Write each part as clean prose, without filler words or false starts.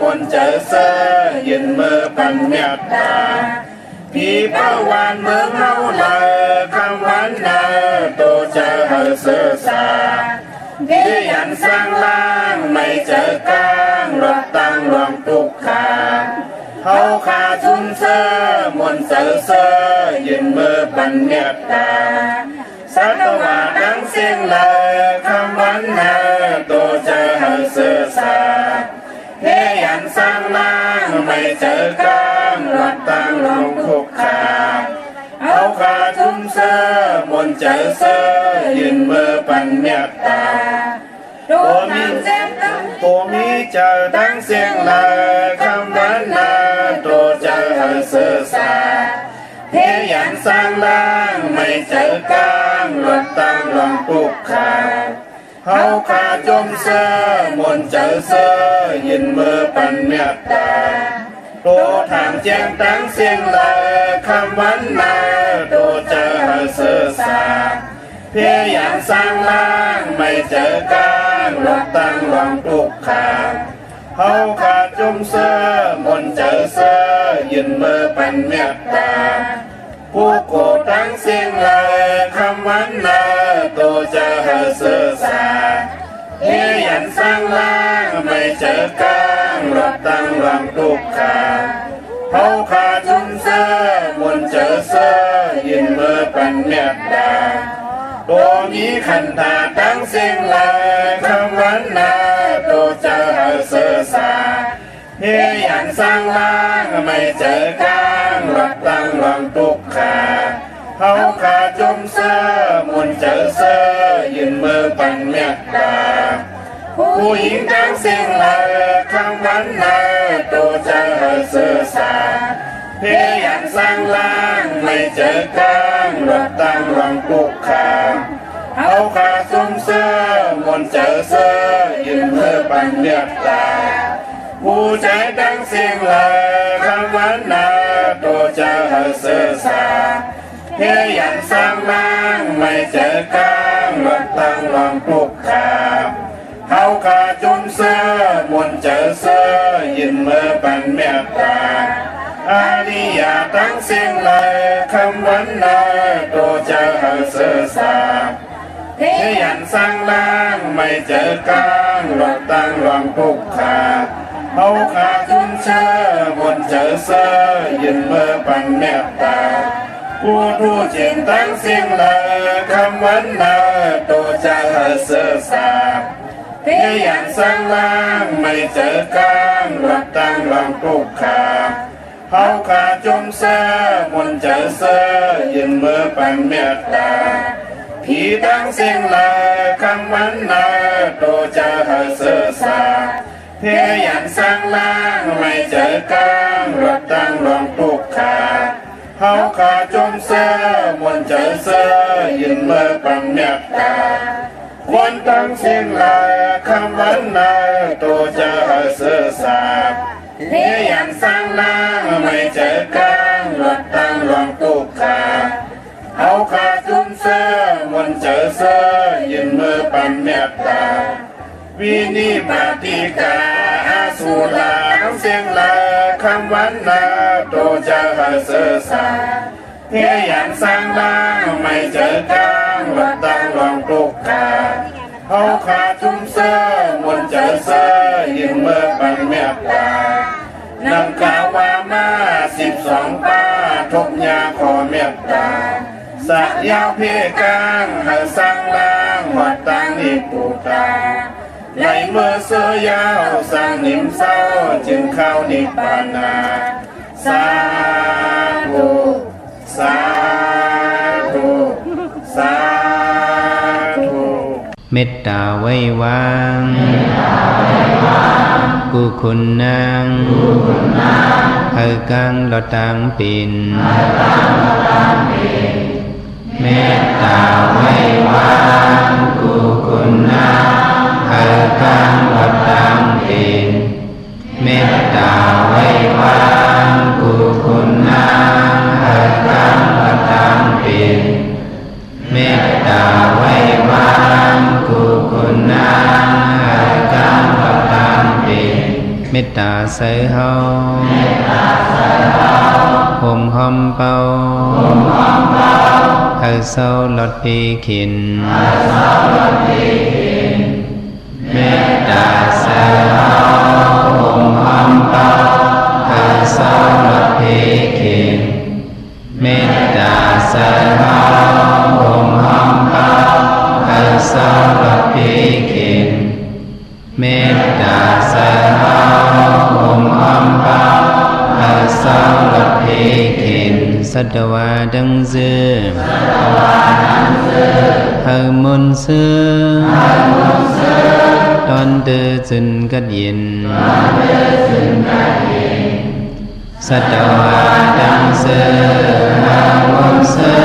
มนเจอเซอยืนมือปันเมตตาพี่ประวานเมืองเฮาเลยคำวันนาตัวเจอเฮาเสือสาที่ยันสร้างล่างไม่เจอกลางรถตั้งรวงตุกขาเฮาขาชุนเซอมนเจอเซอยืนมือปันเมตตาสัตวาดังเสียงเลยคำวันนาตัวเจอเฮาเสือสาเฮียันสร้างล่างไม่เจอกลางรถตั้งรวงตุกขาเอาขาชุมเซอมนเจอเซอยืนมือปันเมตตาตัวมีเจอดังเสียงเลยคำวันนาตัวเจอเฮาเสือสาเฮียันสร้างล่างไม่เจอกลางรถตั้งรวงตุกขาเฮาขาจมเซอมนเจอเซอยืนมือปันเมตตาโตทางแจ้งตั้งเสียงเลยคำวันนาโตเจอเฮาเสือสาเพียอย่างสร้างล่างไม่เจอกลางรถตั้งรวงตุกขาเฮาขาจมเซอมนเจอเซอยืนมือปันเมตตาผู้โกตั้งเสียงเลยคำวันนาโตเจอเฮาเสือสาเฮียันสร้างล่างไม่เจอกลางรถตั้งรวงตุกขาเฮาขาชุนเซอมนเจอเซอยืนมือปันเมตตาตัวมีขันธาตั้งเสียงเลยคำวันนาโตเจอเฮาเสือสาเฮียันสร้างล่างไม่เจอกลางรถตั้งรวงตุกขาเฮาขาจมเซอมนเจอเซอยืนมือปันเมตตาผู้หญิงตั้งเสียงเลยคำวันนาโตเจอเฮาเสือสาเฮียันสร้างล่างไม่เจอกลางรถตั้งรวงตุกขาเฮาขาจมเซอมนเจอเซอยืนมือปันเมตตาผู้ใจตั้งเสียงเลยคำวันนาโตเจอเฮาเสือสาเฮียันสร้างล่างไม่เจอกลางรถตั้งรวงตุกขาเฮาขาจมเซอมนเจอเซอยืนมือปันเมตตาอาริยาตั้งเสียงเลยคำวันนาโตเจอเฮาเสือสาเฮียันสร้างล่างไม่เจอกลางรถตั้งรวงตุกขาเฮาขาจุนเชอมนเจอเซอยืนมือปันเมตตาผู้ทูจินตั้งเสียงเลยคำวันนาโตเจอเฮาเสือสาเฮียันสร้างล่างไม่เจอกลางรถตั้งรวงตุกขาเฮาขาจมเซอมนเจอเซอยืนมือปันเมตตาพี่ตั้งเสียงเลยคำวันนาโตเจอเฮาเสือสาเฮียันสร้างล่างไม่เจอกลางรถตั้งรวงตุกขาเฮาขาจมเซอมนเจอเซอยืนมือปันเมตตาควรตั้งเสียงเลยคำวันนาโตเจอเฮาเสือสาเฮียันสร้างล่างไม่เจอกลางรถตั้งรวงตุกขาเฮาขาจุมเซอมนเจอเซอยืนมือปันเมตตาวินิบาติกาอาสุลาทั้งเสียงลาคำวันนาโตเจอเฮาเสือสาเฮียันสร้างล่างไม่เจอกลางรถตั้งรวงตุกขาเฮาขาจุมเซอมนเจอเซอยืนมือปันเมตตานำกล่าวว่ามา12ป้าทุกยาขอเมตตาสักยาวเพกางเฮาสร้างล่างหอดตั้งนิปูตาในเมื่อเสือยาวสร้างนิมเศร้าจึงเข้านิพพานาสาธุสาธุสาธุเมตตาไว้วางกุคุณนางเฮากังลอตังปินเมตตาไว้วางกุคุณนางเฮากังลอตังปินเมตตาไว้วางกุคุณนางเฮากังลอตังปินเมตตาไว้วางกุคุณนางเฮากังลอตังปินเมตตา ใส่เฮาห่มหอมเป่าให้เศร้าลดปีขินเมตตาใส่เฮาห่มหอมเป่าให้เศร้าลดปีขินเมตตาใส่เฮาห่มหอมเป่าให้เศร้าลดปีขินเมตตาใส่เฮาห่มหอมเป่าให้เศร้าลดปีขินสัตวาดังเสือให้มนต์เสือตอนเดือจึนกัดยินสัตวาดังเสือให้มนต์เสือ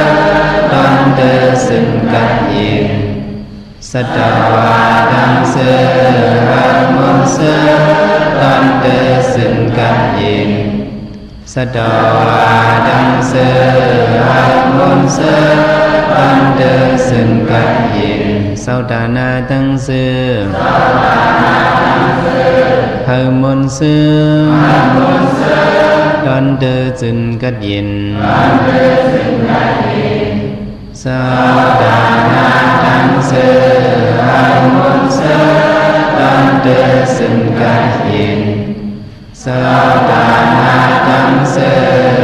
ตอนเดือจึนกัดยินสัตวาดังเสือให้มนต์เสือตอนเดือจึนกัดยินสัตวาดังเสือให้มนต์เสือตอนเดือจึนกัดยินสัตวาดังเสือให้มนต์เสือตอนเดือจึนกัดยินสัตวาดังเสือให้มนต์เสือตอนเดือจึนกัดยินสัตวาดังเสือ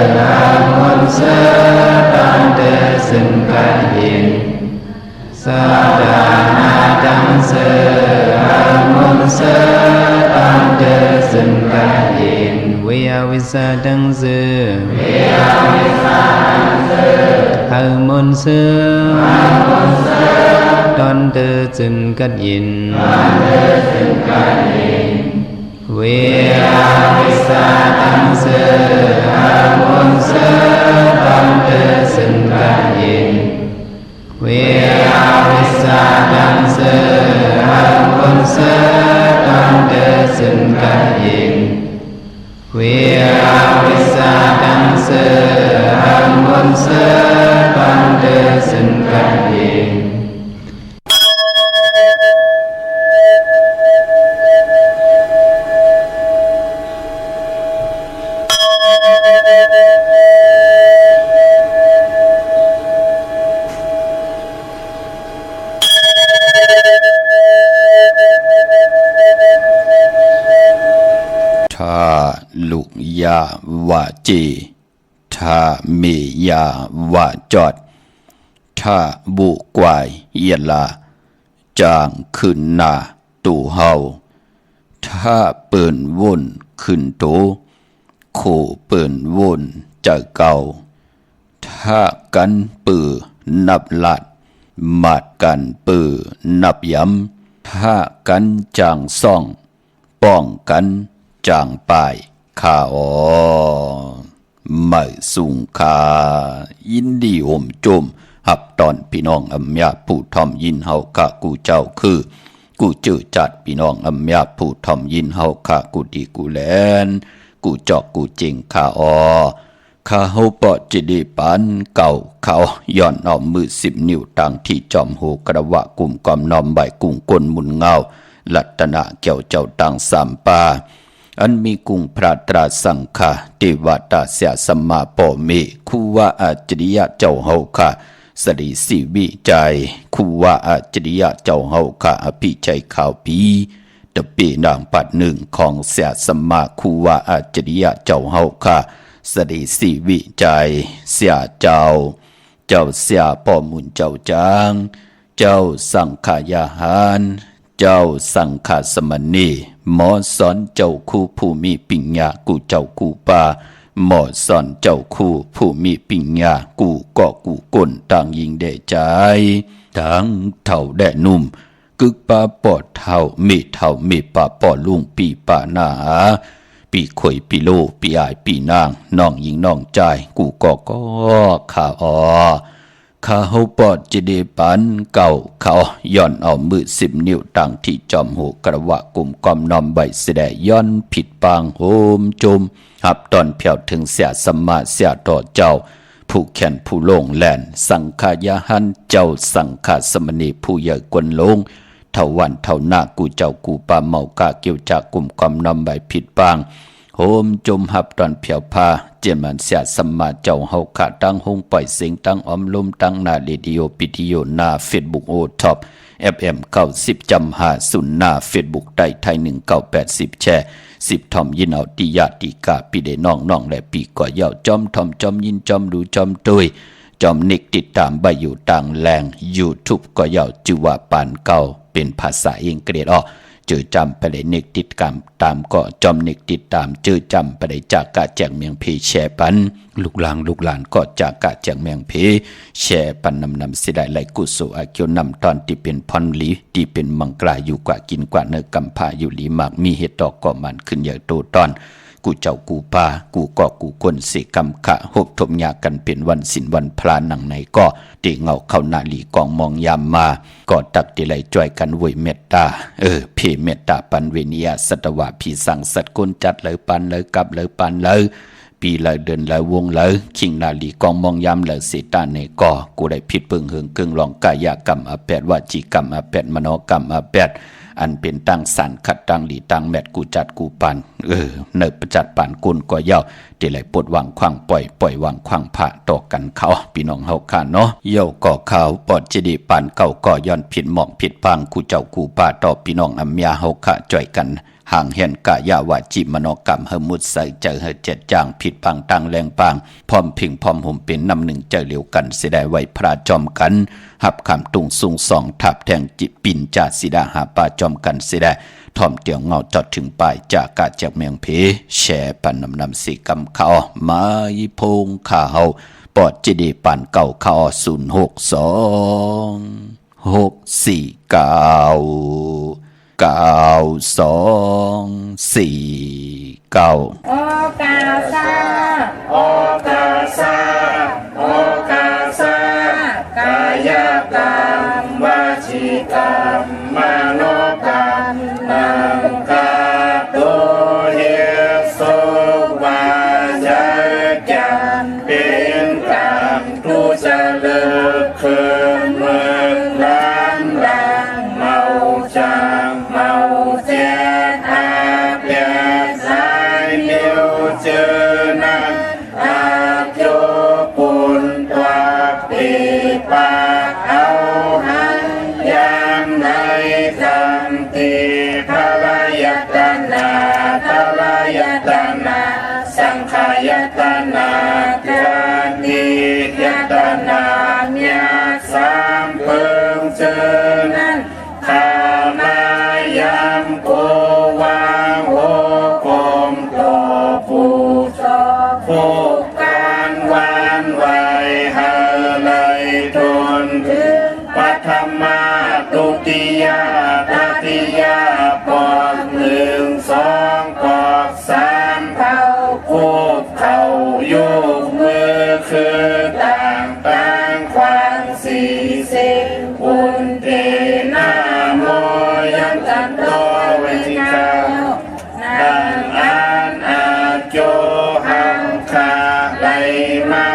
ให้มนต์เสือตอนเดือจึนกัดยินสัตวาดังเสือให้มนต์เสือตอนเดือจึนกัดยินวิยาวิสาดังเสือให้มนต์เสือตอนเดือจึนกัดยินเวียวิสาดังเสือให้มนต์เสือตอนเดือจึนกัดยินเวียวิสาดังเสือให้มนต์เสือตอนเดือจึนกัดยินเวียวิสาดังเสือให้มนต์เสือตอนเดือจึนกัดยินลุยาวาเจทาเมยาวาจอดทาบุกวายเยลาจางขึ้นหน้าตูเฮาถ้าเปิ่นวนขึ้นโตโคเปิ่นวนจะเก่าถ้ากันปือนับลัดมาดกันปือนับย้ำถ้ากันจางซ่องป้องกันจางป่ายข้าไม่สูงคายินดีอมจมหับตอนพี่น้องอำยาผู้ทอมยินเฮาข้ากูเจ้าคือกูเจอจัดพี่น้องอำยาผู้ทอมยินเฮาข้ากูดีกูแลนกูจอกกูจริงข้าข้าเฮาปอจิดีปันเก่าเขาย้อนเอามือ10 นิ้วตั้งที่จอมโหกระวะกลุ่มกอมนอมใบกุ้งก้นมุนเงาลัตนะเกี่ยวเจ้าตังสามปาอันมีกุงพระตราสังฆาเทวตาเสียสมมาปอเมคูวาอาจริยะเจ้าเฮาค่ะสริสิวิจัยคูวาอาจริยะเจ้าเฮาค่ะอภิชัยข่าวปีตะเปนางปัดหนึ่งของเสียสมมาคูวาอาจริยะเจ้าเฮาค่ะสริสิวิจัยเสียเจ้าเสียปอมุนเจ้าจางเจ้าสังขายาหารเจ้าสังฆสมณีหมอสอนเจ้าคู่ผู้มีปิญญากูเจ้ากูป่าหมอสอนเจ้าคู่ผู้มีปิญญากูก็กูก้นต่างยิงได้ใจทั้งเท่าแด่นุ่มกึกป่าปอดเท่ามีป่าปอดลุงปีป่าหนาปีข่อยปีโลปีอายปีนางน้องยิงน้องใจกูก็ข้าข้าเฮาปอดจะได้ปันเก่าเขาย้อนเอามือ10 นิ้วตั้งที่จอมโหกระวะกลุ่มกอมนอมใบแสดย้อนผิดปางโหมจมหับตอนเพียวถึงเสียสมมาเสียต่อเจ้าผู้แขนผู้ลงแลนสังขายาหันเจ้าสังฆสมณีผู้ใหญ่กวนลง เท่าวันเท่าหน้ากูเจ้ากูปาเมากาเกี่ยวจากกลุ่มความนำใบผิดบางโฮมจมหับตอนเพียวพาเจียนมันเสียสมมาเจ้าเฮาขาตั้งหงปล่อยเสียงตั้งออมลมตั้งนาเรดิโอปิดิโอนาเฟซบุ๊กโอท็อปFM 90จำหาสุนนาเฟซบุ๊กได้ไทย1980แชร์10ทอมยินเอาติยาติกาปีเดน้องและปีก่อเย่าจอมทอมจอมยินจอมดูจอมตุยจอมนิกติดตามใบอยู่ต่างแรง YouTube ก็เย่าจือว่าปานเก่าเป็นภาษาอังกฤษจือจำไปเลยนิกติดตามก็จอมนิกติดตามจือจำไปเลยจากกะแจงเมียงพีแชร์ปันลูกหลานก็จากกะแจงเมียงพีแชร์ปันนำสิได้ไหลกุศลอาเกียวนำตอนที่เป็นพรหลีที่เป็นมังกลาอยู่กว่ากินกว่าเนื้อกำพาอยู่หลีมากมีเหตุดอกก่อมันขึ้นใหญ่โตตอนกูเจ้ากูปากูก็กูกวนสิกำขะหกทมยากันเป็นวันสินวันพลาหนังในก็ตีเงาเข้านาลีกองมองยามมาก็ตักติไหลจ่อยกันวยเมตตาเพเมตตาปันเวนียสัตวะพี่สั่งสัตกุนจัดเลยปันเลยกับเลยปันเลยปีเลยเดินเลยวงเลยคิงนาลีกองมองยามเลยสิตาในก็กูได้ผิดเพิ่งหึงกึ่งลองกายกรรมอแปดวาจีกรรมอแปดมโนกรรมอแปดอันเป็นตั้งสันขัดตั้งหลีตั้งแมดกูจัดกูปันเนิบประจัดปันกุนก็เย่าที่ไหลปวดวางคว้างปล่อยวางคว้างผ่าต่อกันเขาพี่น้องเฮาข้าเนาะเย่าก่อข่าวปอดจิดีปันเก่าก่อย้อนผิดหมองผิดพังกูเจ้ากูป่าต่อพี่น้องอัมยาเฮาข้าจ่อยกันห่างเห็นกายาวาจิมโนกรรมเฮมุดใส่เจอเฮเจ็ดจางผิดพังตั้งแรงปางพร้อมพิงพร้อมห่มเป็นน้ำหนึ่งเจอเหลียวกันเสียได้ไว้พระจอมกันหับคำตุงสูงสองทับแทงจิปินจ่าสิดาหาปาจอมกันเสียได้ทอมเตียวเงาจอดถึงปลายจากกาจากเมืองเพแช่ปันนำสีกำเขามายิพงข่าวปอดจิดีปันเก่าข่าว06264 โอกาซาโอกาซาโอกาซากายกรรมวจีกรรมมโนกรรมนังกาโตเฮโสวาจกรรมเป็นกรรมทุจริตคืนเมื่อล้านดังเมาจางเมาเจ็ดอาเปียสายเดียวเจอนั้นอาโยปุนตัวปีปากเอาหันยามในจำตีทรายตนาทรายตนาสังขายตนาจานิยตนาเมียสามเพิงเจอนั้นขามายามโกวางโหกมโตผู้ชอบผู้การวานไว้หาเลยทนถึงปัทมาตุติยาตติยาปอกหนึ่งสองปอกสามเท่าคูบเข่ายุกมือคือต่างควางสี่สิบอุนเทนาโมยันจันโตเวทิกาดังอันอาโจหังคาไหลมา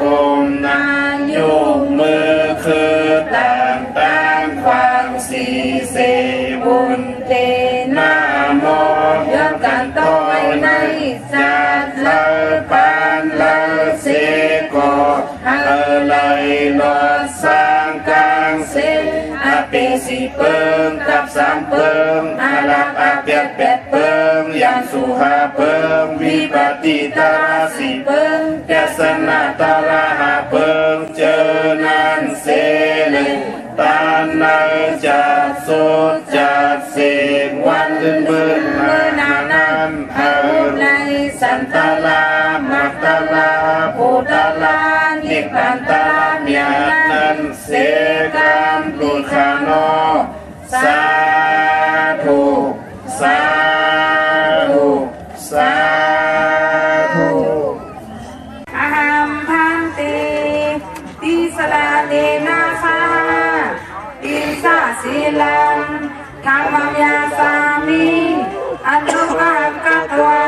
กุมนานยุกมือคือต่างควางสี่สิบอุนเทนาโมยันจันโตในจัดเลปานเลเสโกเลยลอสร้างกลางเส้นอาเปสีเปิงกับสามเปิงอาลักอาเปียดเปียดเปิงยังสุหาเปิงวิปติตาราสีเปิงแกสนาตาราหาเปิงเจอนันเสเลยตานนาจัดสุดจัดเสียงวันลื่นเบิ่นมานานันเฮาในสันตาลามักตาลาภูตาลานิพพานตาเมียนันเสกามตุขานอสาธุสาธุสาธุอาหัมพันติติสลาเนนาคาติสาสีลังธรรมยาสามิอนุภาคตวา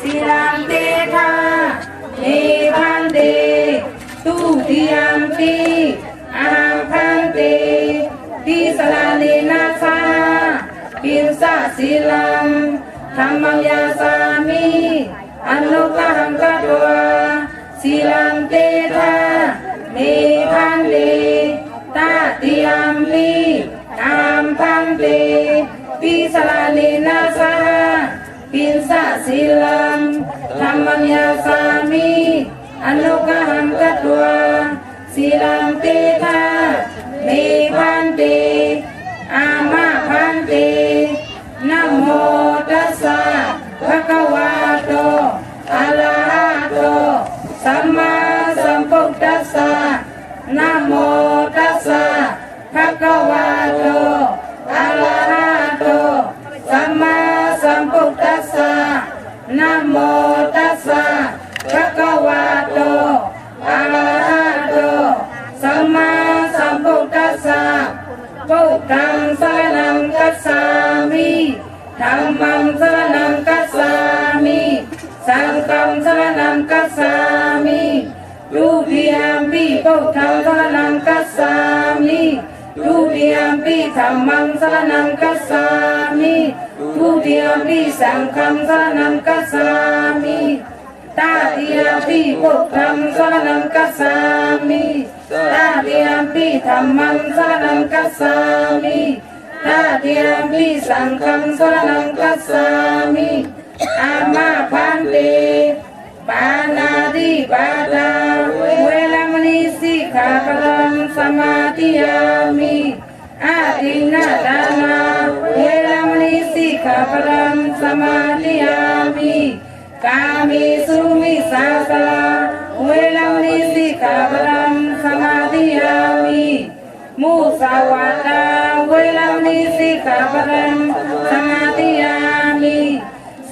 สีลังเต อนุกหังกัตวาศีลังเตทาเมพันเตตาติยัมปิตามพันเตปิสลานินาสาปินสะศีลังธรรมัญญาสามิอนุกหังกัตวาศีลังเตทาเมพันเตอามาพันเตนะโมตัสสะภะคะวะโตอะระหะโตสัมมาสัมพุทธัสสะนะโมตัสสะภะคะวะโตอะระหะโตสัมมาสัมพุทธัสสะนะโมตัสสะภะคะวะโตอะระหะโตสัมมาสัมพุทธัสสะพุทธังสรณังคัจฉามิธัมมังสรณังคัจฉามิสังฆังสรณังคัจฉามิทุติยัมปิพุทธังสรณังคัจฉามิทุติยัมปิธัมมังสรณังคัจฉามิทุติยัมปิสังฆังสรณังคัจฉามิตาติยัมปิพุทธังสรณังคัจฉามิตาติยัมปิธัมมังสรณังคัจฉามิตาติยัมปิสังฆังสรณังคัจฉามิอามาพันเตปานาติปาตาเวรมณีสิกขาปะทังสมาธิยามิอาทินนาทานาเวรมณีสิกขาปะทังสมาธิยามิกามิสุมิสาสลาเวรมณีสิกขาปะทังสมาธิยามิมุสาวาทาเวรมณีสิกขาปะทังสมาธิยามิ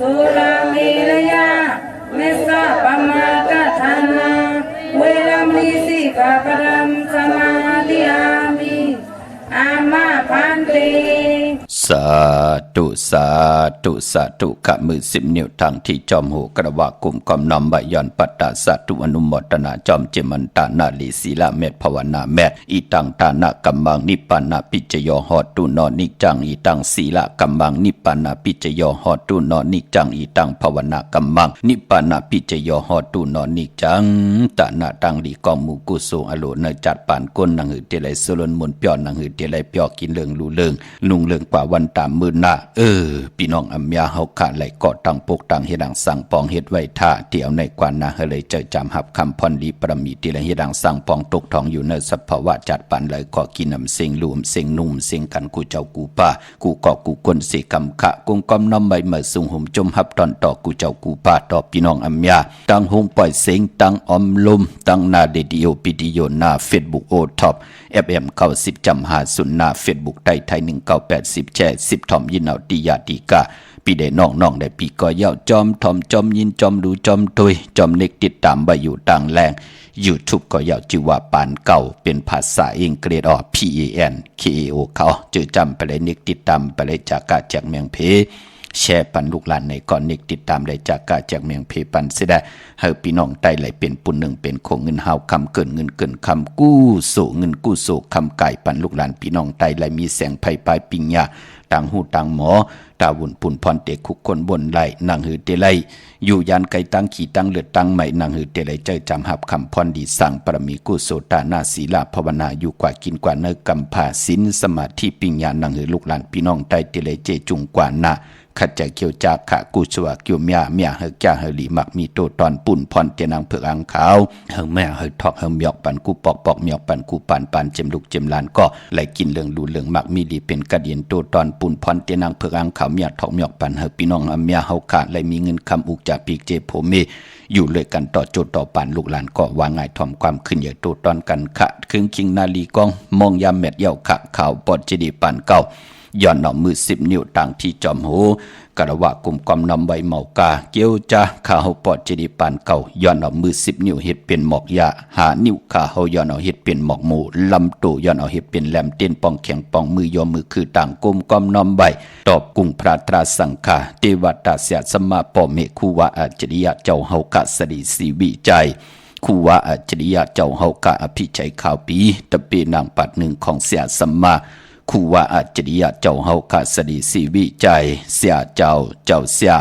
สุราเมรยาเมสะปมาทฐานาเวรมณีสิกขาปะทังสมาธิยามิอามาพันเตสาธุสาธุสาธุขมือ10 นิ้วทางที่จอมหูกระว่ากุมกอมนำใบย้อนปัตตาสาธุอนุโมทนาจอมเจมันตานาลีศีลาเมตภาวนาแมตอีตังตานะกัมมังนิปปานาปิจโยหอตุนอนิจังอีตังศีลากัมมังนิปปานาปิจโยหอตุนอนิจังอีตังภาวนากัมมังนิปปานาปิจโยหอตุนอนิจังตานะตังดีกองมูกุโสอโลเนจัดปานก้นนังหือเตไลสุลนมนเปียวนังหือเตไลเปียวกินเรื่องรู้เรื่องลุงเรื่องกว่าวันตามมือหน้าพี่น้องอัมยาเฮาขาดไหลเกาะตังปกตังเฮดังสั่งปองเฮ็ดไว้ท่าเที่ยวในกว่านาเฮเลยเจอจำหับคำพรดีประมีติละเฮดังสั่งปองตกทองอยู่ในสภาวะจัดปันเลยก็กินน้ำเสียงลุ่มเสียงนุ่มเสียงกันกูเจ้ากูป้ากูเกาะกูกวนเสกำขะกุงกอมน้ำใบเมื่อสุงหุ่มจมหับตอนต่อกูเจ้ากูป้าต่อพี่น้องอัมยาตั้งหงปล่อยเสียงตั้งอมลมตั้งนาเดดิโอปิดิโยนาเฟซบุ๊กโอท็อปFM 90จำหาสุนนาเฟซบุ๊กไทย1980แช่10ทอมยินเอาติยาติกาปีได้น้องได้ปีก็เย้าจอมทอมจอมยินจอมดูจอมตุยจอมเล็กติดตามใบอยู่ต่างแรง YouTube ก็เย้าชื่อว่าปานเก่าเป็นภาษาอังกฤษPANKAO เขาจื่อจำไปเลยนิกติดตามไปเลยจากกาจากเมืองเพแชร์ปันลูกหลานในก่อนนิกติดตามได้จากกาจากเมืองเพปันเสได้เฮาพี่น้องไต้ไหลเป็นปุ่นหนึ่งเป็นโคงเงินเฮาคำเกินเงินเกินคำกู้โสเงินกู้โสคำไก่ปันลูกหลานพี่น้องไต้ไหลมีแสงไผ่ปลายปิญญาต่างหูต่างหมอตาวุ่นปุ่นพรเตคุกคนบนไหลนางหือเตไลอยู่ยานไก่ตั้งขี่ตั้งเลือดตั้งใหม่นางหือเตไลเจอจำหับคำพรดีสั่งปรมีกุโสตานาศีลาภาวนาอยู่กว่ากินกว่าเนกำผาศีลสมาธิปิญญานางหือลูกหลานพี่น้องไต้เตไลเจจุงกว่านาขัดใจเกี่ยวจากขะกุศวะเกี่ยวเมียเฮกะเฮลีมักมีโตตอนปุ่นพรเตนางเผือกอังขาวเฮแม่เฮทอกเฮหยอกปันกูปอกหยอกปันกูปานเจมลูกเจมหลานก็ไหลกินเรื่องดูเรื่องมักมีดีเป็นกระเดียนโตตอนปุ่นพรเตนางเผือกอังขาวเมียทอกหยอกปันเฮพี่น้องอัมเมียเฮาขาดไหลมีเงินคำอุกจากปีกเจโพเมอยู่เลยกันต่อโจต่อปานลูกหลานก็ว่าง่ายถ่อมความขึ้นใหญ่โตตอนกันขะครึ่งคิงนาลีกองมองยามเม็ดเหี่ยวขะขาวปอดเจดีปานเก่าย้อนเอามือ10 นิ้วต่างที่จอมหูกระว่ากุมกอมนำใบเมากาเกียวจ้าข้าเฮาปอดเจดีปานเก่าย้อนเอามือ10 นิ้วเฮ็ดเป็นหมอกยาหานิ้วข้าเฮาย้อนเอาเฮ็ดเป็นหมอกหมูลำตัวย้อนเอาเฮ็ดเป็นแหลมเต้นปองแข็งปองมือยอมือคือต่างกุมกอมนำใบตอบกุงพระตราสังฆาเทวตาเสียสมมาปอเมคูวาอัจฉริยะเจ้าเฮากะสดีสีวิจัยคูวาอัจฉริยะเจ้าเฮากะอภิชัยข่าวปีตะเปนางปัดหนึ่งของเสียสมมาคูว่าอัจฉริยะเจ้าเฮาคาสดีสีวิจัยเสียเจ้าเสีย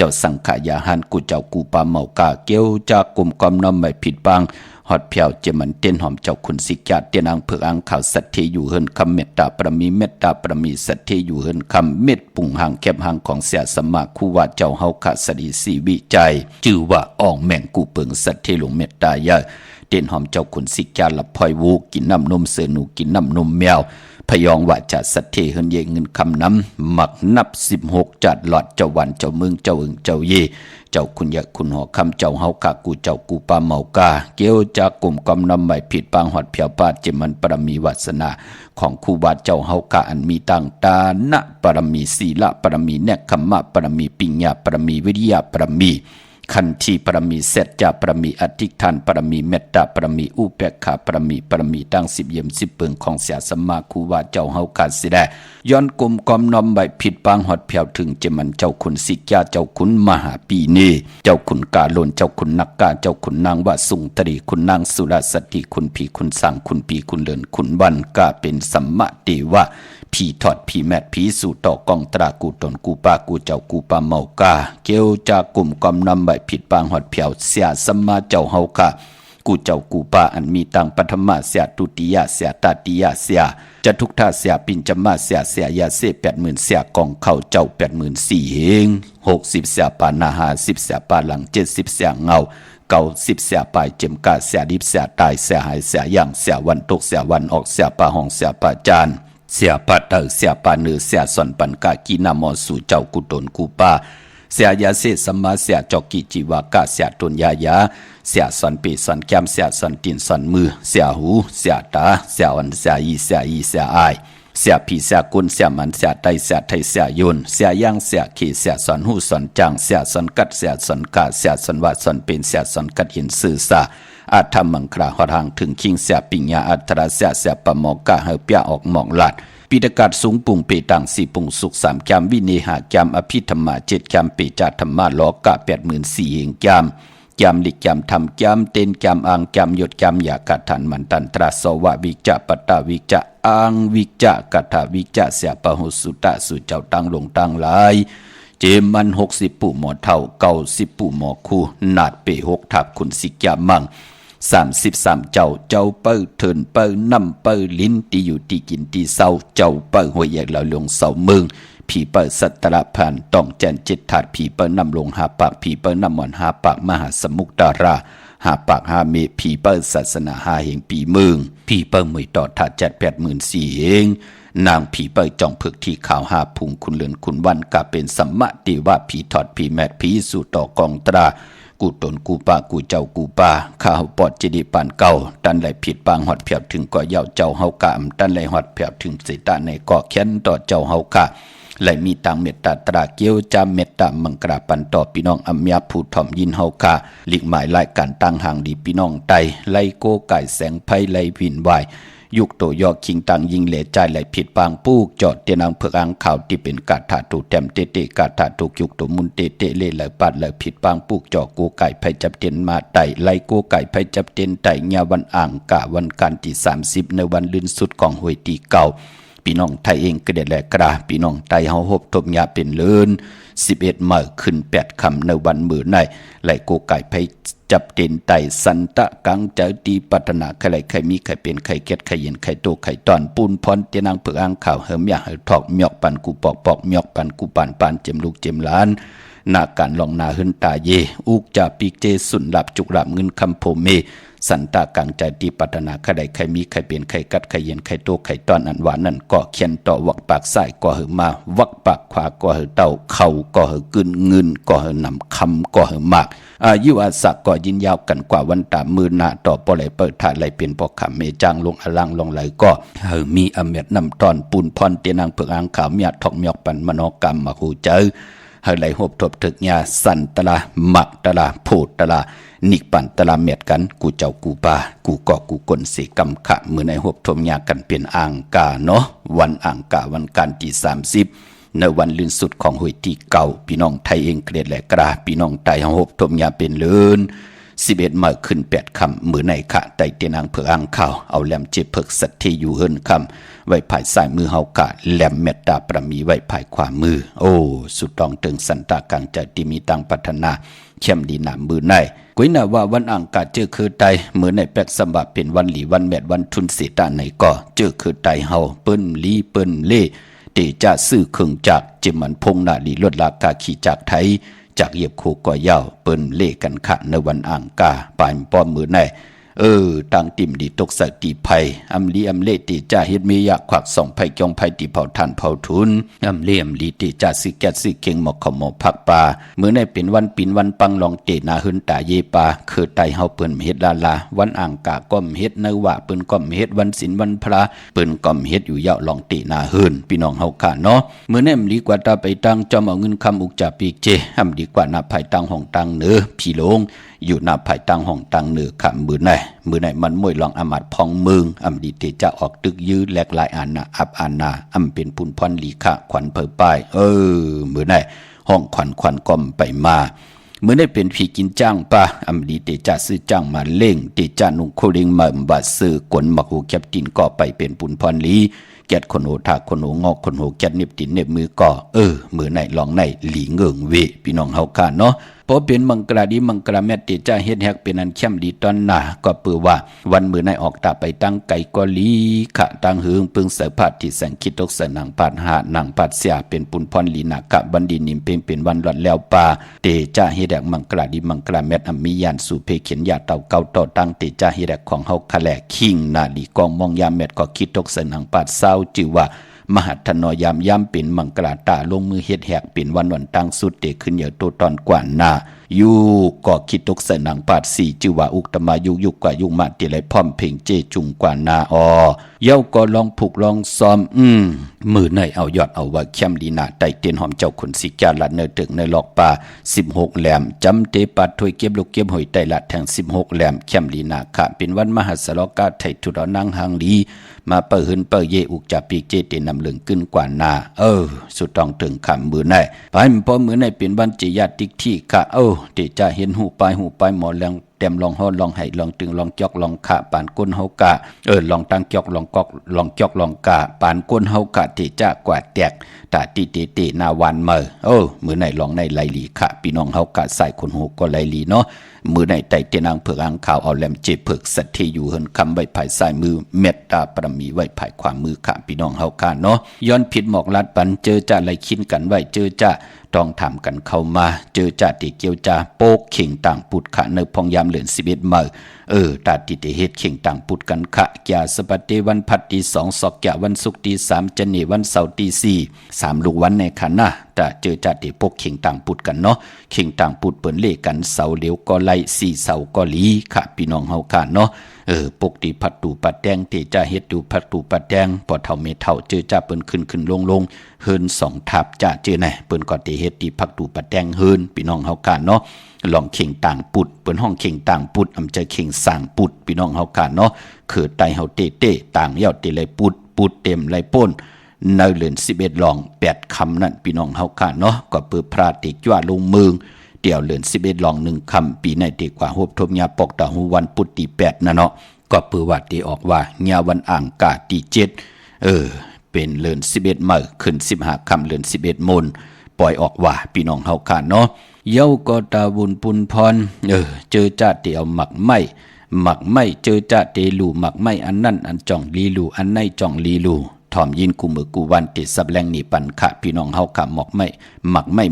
เจ้าสังขายาหันกูเจ้ากูปาเมากาเกี้ยวจากกลุ่มกอมน้อมไม่ผิดบางฮอดเพียวเจมันเตียนหอมเจ้าคุณสิกาเตียนอังเผือกอังข่าวสัตเทอยู่เฮินคำเมตตาประมีเมตตาประมีสัตเทอยู่เฮินคำเม็ดปุ่งหางแคบหางของเสียสมาคูว่าเจ้าเฮาขาสดีสีวิจัยจื่อว่าอ่องแม่งกูเปิงสัตเทหลวงเมตตายาเตียนหอมเจ้าคุณสิกาละพลอยวูกินน้ำนมเสือหนูกินน้ำนมแมวพยองว่าจะสัตเทเฮินเยเงินคำน้ำหมักนับ16จัดหลอดเจ้าวันเจ้าเมืองเจ้าเจ้าเยเจ้าคุณยะคุณหอคำเจ้าเฮากะกูเจ้ากูปาเมากาเกี่ยวจากกลุ่มกำนำใหม่ผิดปางหอดเพียวปาจิมันปรมีวัสนาของครูบาเจ้าเฮากะอันมีต่างตานะปรมีศีละปรมีเนคขมะปรมีปิญญาปรมีวิริยะปรมีขันธีปรมีเสจาปรมีอธิษฐานปรมีเมตตาปรมีอุเบกขาปรมีตั้ง10เยี่ยม10เปิงของเสียสมมาคูว่าเจ้าเฮากาสิได้ย้อนกลมกอมนอมใบผิดปางหอดเพียวถึงเจมันเจ้าคุณสิกาเจ้าคุณมหาปีเนเจ้าคุณกาโลนเจ้าคุณนักกาเจ้าคุณนางวะสุงตรีคุณนางสุรสติคุณผีคุณสังคุณปีคุณเลินคุณวันกาเป็นสัมมาเทวะผีถอดผีแมดผีสู่ต่อกองตรากูตนกูปากูเจ้ากูปาเมากาเกี่ยวจากกลุ่มกอมนำใบผิดปางหอดเพียวเสียสมมาเจ้าเฮากากูเจ้ากูปาอันมีตังปฐมะเสียตุติยะเสียตาติยะเสียจะทุกท่าเสียปิญจมาเสียยาเส80,000เสียกองเข้าเจ้า84,000เฮง60เสียปานาหา10เสียปาหลัง70เสียเงา90เสียปลายเจมกาเสียดิบเสียตายเสียหายเสียย่างเสียวันตกเสียวันออกเสียปาห้องเสียปาจานเสียปาเตอเสียปาเนือเสียส่วนปันกากีนามอสู่เจ้ากุตนกูปาเสียยาเสสมาเสียจอกกิจิวากาเสียตุนยายาเสียส่วนปีส่วนแก้มเสียส่วนตีนส่วนมือเสียหูเสียตาเสียวันเสียอีเสียอายเสียผีเสียกุนเสียมันเสียไตเสียไทยเสียยุนเสียย่างเสียขีเสียส่วนหูส่วนจังเสียส่วนกัดเสียส่วนกาเสียส่วนวัดส่วนเป็นเสียส่วนกัดหินสื่อสาอาธรรมังคราหอทางถึงคิงเสียปิญญาอัตราเสียปะมอกะเฮเปียออกหมองลาดปีตกาศสูงปุ่งเปตัง4ปุ่งสุข3แกมวิเนหาแกมอภิธรรมะ7แกมปีจาธรรมะลอกะ84,000เฮงแกมลิกแกมธรรมแกมเต็นแกมอังแกมยศแกมยากะทันมันตันตราสวะวิจะปตาวิจะอังวิจะกะทาวิจะเสียปะหุสุตะสุเจ้าตั้งลงตั้งหลายเจมัน60ปู่หมอเท่า90ปู่หมอคู่นาดเป6ทับคุณสิกยามัง33เจ้าเปิ้เถินเปิ้น้ำเปิ้ลิ้นตีอยู่ตีกินตีเศร้าเจ้าเปิ้หัวแยกเหล่าลงเสาเมืองผีเปิ้สัตตะพันต้องแจนจิตถาดผีเปิ้น้ำลงหาปากผีเปิ้น้ำหมอนหาปากมหาสมุกดาราหาปากหาเมผีเปิ้ศาสนาหาเหงปีเมืองผีเปิ้มือต่อถาด84,000เฮงนางผีเปิ้จองเผือกที่ขาวหาพุงคุณเลือนคุณวันกะเป็นสัมมาติว่าผีถอดผีแมดผีสู่ต่อกองตรากูตนกูปากูเจ้ากูปาข้าวปอดจิดิปานเก่าตันไหลผิดปางหอดเพียบถึงก่อเย้าเจ้าเฮากะตันไหลหอดเพียบถึงสิตาในก่อแค้นต่อเจ้าเฮากะไหลมีตังเมตตาตราเกี้ยวจามเมตตามังกราปันต่อพี่น้องอัมยาผู้ถ่อมยินเฮากะหลีกหมายไล่การตั้งห่างดีพี่น้องไตไล่โกไก่แสงไพไล่วินวายยุกโตยอคิงตังยิงเหลใจไหลผิดปางปูกจอดเตียนางเผือกอังข่าวที่เป็นกาถาตูแต้มเตเตกาถาตูยุกโตมุนเตเตเล่ไหลปัดไหลผิดปางปูกจอกูไก่ไผจับเตียนมาไตไหลกูไก่ไผจับเตียนไตญาวันอ่างกะวันการที่30ในวันลื่นสุดของหวยตีเก่าพี่น้องไทยเองก็ได้แลกราพี่น้องไทยเฮาฮบทบยาเป็นเลิน11มื้อขึ้น8ค่ำในวันมื้อในไหลกูไก่ไผจับเต็นไตสันตะกังเจตีปัตนาใครใครมีใครเป็นใครเก็ดใครเย็นใครโตใครตอนปูนพรเตียนางเผือกอ่างข่าวเหิมอยากให้ถอกเมียกปันกูปอกเมียกปันกูปานเจมลูกเจมล้านนาการลองนาหึนตาเยอุกจาปีกเจสุนหลับจุกหลับเงินคำโพเมสันตะกังใจตีปัตนาใครใครมีใครเป็นใครกัดใครเย็นใครโตใครตอนอันหวานนั่นก็เขียนต่อวักปากซ้ายก็เหิมมาวักปากขวาก็เหิเต้าเข่าก็เหิกึนเงินก็เหินำคำก็เหิมากอายุอาศักก็ยินยาวกันกว่าวันตามือหน้าต่อปอไหลเปิดถาไหลเป็นปอกขำเมจางลงอลังลงไหลก็มีอเมดนำตอนปูนพรเตียนางเผือกอ่างขาวเมียทอกเมียกปันมโนกรรมมาหูเจอไหลหบทบถึกยาสันตะลาหมักตะลาโพดตะลานิกปันตะลาเม็ดกันกูเจ้ากูปากูก่อกูกลสิกรรมขะมือในหบทมยากันเป็นอ่างกาเนาะวันอ่างกาวันการที่30ในวันลื่นสุดของหวยที่เก่าพี่น้องไทยเองเกลียดแหลกราพี่น้องไทยหบทมยาเป็นลื่น 11มื้อขึ้น8ค่ำมื้อไหนค่ะไต่เตียนางเผือกอ่างข่าวเอาแหลมเจ็บเผือกสัตที่อยู่เฮิรนค่ำไว้ภายซ้ายมือเฮากะแหลมเมตตาประมีไว้ภายขวามือโอ้สุดต้องตึงสันตากลางใจที่มีตังพัฒนาเข้มดีหนามือในกุ้ยน่ะว่าวันอ่างกาเจอคือไตมือในแปกสมบัติเป็นวันหลีวันแมดวันทุนเสตาไหนก็เจอคือไตเฮาเปิ้นลีเปิ้นเล่ตีจะซื้อเครื่องจักรจิมันพงนาลีลดราคาขี่จากไทยจากเหยียบโคก่อยาวเปิ้นเล่กันขะในวันอ่างกาปานป้อมมือในต่างติ่มดีตกใส่ตีไผ่อำลีอำเล่ตีจ่าเฮ็ดมียะขวักส่องไผ่จองไผ่ตีเผาทานเผาทุนอำเลี่ยมลีตีจ่าสิแกสิเก่งหมอกขมอผักปลาเมื่อในเป็นวันปินวันปังลองเตนาหึนตาเยปาคือไตเฮาเปิ้นเฮ็ดลาวันอ่างกาก้อมเฮ็ดในว่าเปิ้นก้อมเฮ็ดวันศีลวันพระเปิ้นก้อมเฮ็ดอยู่ยาวลองเตนาหึนพี่น้องเฮาค่ะเนาะเมื่อในมลีกว่าตาไปตั้งจอมเอาเงินคำอุกจาปีกเจอำดีกว่านาไผ่ตั้งห้องตั้งเนื้อพี่ลงอยู่หน้าภายตั้งห้องตั้งเนื้อขำมือไหนมันมวยลองอมัดพองเมืองอำดีเตจะออกตึกยื้อแหลกลายอานาอับอานาอำเป็นปุนพรลีขะขวัญเผยป้ายมือไหนห้องขวัญก้มไปมาเมื่อได้เป็นผีกินจ้างป่ะอำดีเตจะซื้อจ้างมาเล่งเตจะนุ่งโคลิงมาบาซื้อกวนมักหูแคบตินก็ไปเป็นปุนพรลีแกดคนโหทาคนโหงอกคนโหแกดเน็บตินเน็บมือก็มือไหนลองไหนหลีเงิงเวพี่น้องเฮาค่ะเนาะพอเป็นมังกราดีมังกราแม่เตจะเฮ็ดแฮกเป็นอันเข้มดีตอนหน้าก็เปือว่าวันมือในออกตาไปตั้งไก่ก็ลีขะตั้งหึงปึงเสพาดที่แสงคิดตกสนังปาดหาหนังปาดเสียเป็นปุนพรลีนากะบันดีนิมเป็นวันหลอดแล้วป่าเตจะเฮ็ดแฮกมังกราดีมังกราแม่อมียานสู่เพเขียนยาเต่าเก่าต่อตั้งเตจะเฮ็ดแฮกของเฮาคะแลคิงนาลีกองมองยามแม่ก็คิดตกสนังปาดเศร้าจือว่ามหัตถนอยามย่ำเป็นมังกราตาลงมือเฮ็ดแหกเป็นวันตั้งสุดเตขึ้นเหยอะตัวตอนกว่าหน้าอยู่ก็คิดตกใส่หนังปาดสี่จือว่าอุกตมายุกกว่ายุมาติไหลพร้อมเพ่งเจจุงกว่านาเย้าก็ลองผูกลองซ้อมมือในเอายอดเอาว่าเข้มลีนาไตเตียนหอมเจ้าขุนสิกาลัดเนตึกในหลอกป่า16แหลมจำเตปัดถวยเก็บลูกเก็บหอยไตละแทง16แหลมเข้มลีนาค่ะเป็นวันมหัสลกาไททุรนังหางลีมาเปิดเปิดเยอุกจับปีเจเตนำเหลืองขึ้นกว่านาสุดต้องถึงคำมือในไปพอมือในเป็นวันจิยาติกที่ค่ะเตจะเห็นหูไปหมอแรงเต็มลองฮอดลองไห้ลองตึงลองจอกลองขะปานก้นเฮากะลองตั้งจอกลองกอกลองจอกลองกะปานก้นเฮากะเตจะกว่าแตกตาตินาวันเมอมือในลองในไหลหลีค่ะพี่น้องเฮากะใส่คนหูก็ไหลหลีเนาะมือในไตเตนางเผือกอ่างขาวเอาแหลมเจเผือกสัตที่อยู่เฮินคำไว้ภายซ้ายมือเมตตาประมีไว้ภายขวามือค่ะพี่น้องเฮาค่ะเนาะย้อนผิดหมอกลัดปันเจอจะไหลคินกันไว้เจอจะต้องถามกันเข้ามาเจอจ่าติเกียวจ่าโป๊กเข่งต่างปุดขะในพองยามเหลือน11มื้อตาติเตเฮ็ดเข่งต่างปุดกันขะแก่สปฏิวันพัดที่2ศอกแก่วันศุกร์ที่3จันนี่วันเสาร์ที่4 3ลูกวันในขันนะแต่เจอจ่าติโป๊กเข่งต่างปุดกันเนาะเข่งต่างปุดเปิ้นเลกันเสาเหลียวก็ไล่4เสาก็หลีค่ะพี่น้องเฮาค่ะเนาะปกติพัดตูปัดแดงเตจะเฮ็ดดูพัดตูปัดแดงพอเท่าเมเท่าเจอจ่าเปิ้นขึ้นลงเฮิน2ทับจ่าเจอไหนเปิ้นก็เตเฮ็ดดีพักตูปัดแดงเฮินพี่น้องเฮาค่ะเนาะลองเข่งต่างปุดเปิ้นห้องเข่งต่างปุดอำใจเข่งสร้างปุดพี่น้องเฮาค่ะเนาะคือไตเฮาเตต่างยาวเตไหลปุดเต็มไหลป่นในเหลือน11ลอง8คำนั่นพี่น้องเฮาค่ะเนาะก็เปิดพระติจ้วลงเมืองเดี่ยวเหลือน11ลอง1คำปีในตีกว่าฮบทบยาปอกตาหูวันปุตติ8นะเนาะก็เปิดว่าตีออกว่าญาวันอ่างกาตี7เป็นเหลือน11มื้อขึ้น15คำเหลือน11มนปล่อยออกว่าพี่น้องเฮาค่ะเนาะเย้าก็ตาบุญปุนพรเจอจ่าเตียวหมักไม่เจอจ่าเตลูหมักไม่อันนั่นอันจ่องลีลูอันในจ่องลีลูถอมยินกูมือกูวันติดสับแรงนี่ปันขะพี่น้องเฮาค่ะหมักไม่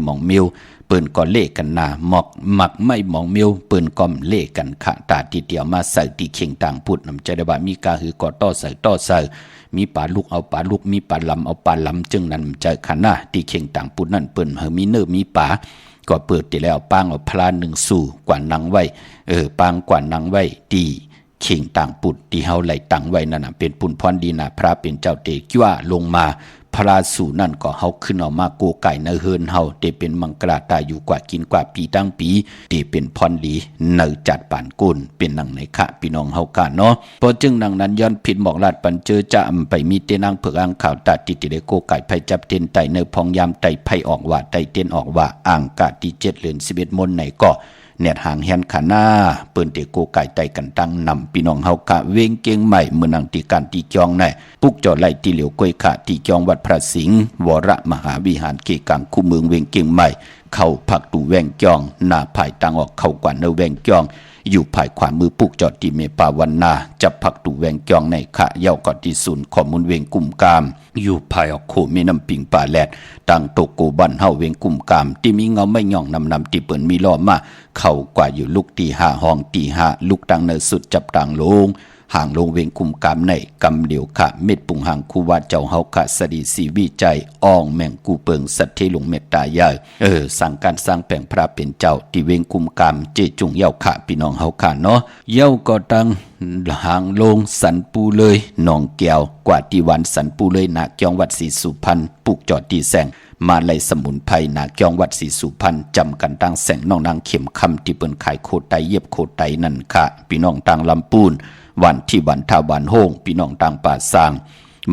หมองมิวเปิ้นก็เล่กันนาหมักไม่หมองมิวเปิ้นก็เล่กันขะตาติเตียวมาใส่ตีเข่งต่างพูดนำใจได้ว่ามีกาหือก็ต่อใส่มีป่าลูกเอาป่าลูกมีป่าลำเอาป่าลำจึงนั้นใจขันหน้าตีเข่งต่างพูดนั่นเปิ้นมีเนื้อมีป่าก็เปิดติแล้วปางเอาพลา1สู่กว่านังไว้ปางกว่านังไว้ตีเข่งต่างปุดที่เฮาไหลตั้งไว้นั่นน่ะเป็นปุนพรดีนะพระเป็นเจ้าเตจ้วลงมาพระสู่นั่นก็เฮาขึ้นออกมาโกไก่ในเฮินเฮาเตเป็นมังกราตาอยู่กว่ากินกว่าปีตั้งปีเตเป็นพรดีเนจัดปานกุลเป็นนังไหนคะพี่น้องเฮากันเนาะพอจึงนังนั้นย้อนผิดหมอกลาดปันเจอจะไปมีเตนางเผือกอ่างข่าวตาติติได้โกไก่ไผจับเต้นไตในพองยามไตไผออกว่าไตเต้นออกว่าอ่างกาที่7เหลือน11มนไหนก็ เน็ตหางแฮนขาหน้าเปิ้นเตโกไก่ไตกันตั้งนำพี่น้องเฮากะเวงเกียงใหม่เมืองนังติการตีจองในปุกจอไล่ตีเหลียวก้อยขะตีจองวัดพระสิงห์วรมหาวิหารเกกังคู่เมืองเวงเกียงใหม่เข้าผักตูแวงจองหน้าภายตังออกเข้ากว่าเนแวงจองอยู่ภายขวามือปุกจอดที่เมปาวันนาจับผักตูแวงจองในขะเย้ากอดที่ศูนย์ข้อมูลเวงกุ่มกามอยู่ภายออกโคมีน้ำปิงป่าแลดตั้งโตโกบันเฮาเวงกุ่มกามที่มีเงาไม่ย่องนำที่เปิ้นมีล้อมาเข้ากว่าอยู่ลูกตี5ห้องตี5ลูกตังเนสุดจับตังลงห่างลงเวงคุมกามในกำเหลียวขะเม็ดปุงหางคูวาเจ้าเฮาขะสดีสีวิใจอ่องแมงกูเปิงสัตเทลงเมตตาใหญ่สั่งการสร้างแผงพระเป็นเจ้าที่เวงคุมกามเจจุงเย้าขะพี่น้องเฮาขะเนาะเย้าก็ตั้งห่างลงสันปูเลยหนองแก้วกว่าที่วันสันปูเลยนาเกียงวัดศรีสุพรรณปุกจอดที่แสงมาไล่สมุนไพรนาเกียงวัดศรีสุพรรณจำกันตั้งแสงน้องนางเข็มคำที่เปิ้นขายโคไตเย็บโคไตนั่นค่ะพี่น้องต่างลำปูนวันที่วันทาวันโฮงพี่น้องต่างป่าสร้าง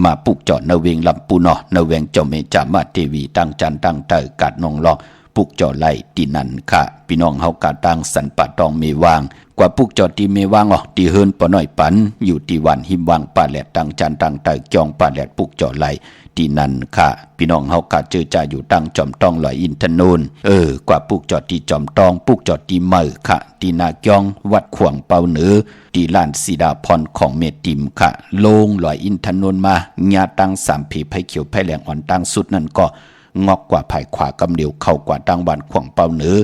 มาปลูกจอดนเวงลำปูนนเวงเจ้าเมจามาเทวีตั้งจันตั้งเตอกาดนองลอกปลูกจอดไล่ที่นั่นค่ะพี่น้องเฮากาตั้งสันป่าตองเมวางกว่าปลูกจอดที่เมวางที่เฮินปอน้อยปันอยู่ที่วันหิมวางป่าแหลดตั้งจันตั้งเตอจองป่าแหลดปลูกจอดไล่ที่นั่นค่ะพี่น้องเฮากะเจอจ่าอยู่ตั้งจอมตองลอยอินทนนท์กว่าปลูกจอดที่จอมตองปลูกจอดที่เมอค่ะที่นาเกียงวัดขวางเปาเหนือที่ลานสีดาพรของเมติมค่ะลงลอยอินทนนท์มาญาตั้ง3ผีไผเขียวไผแหลงอ่อนตั้งสุดนั่นก็งอกกว่าภายขวากำเดียวเข้ากว่าตั้งบ้านขวางเปาเหนือ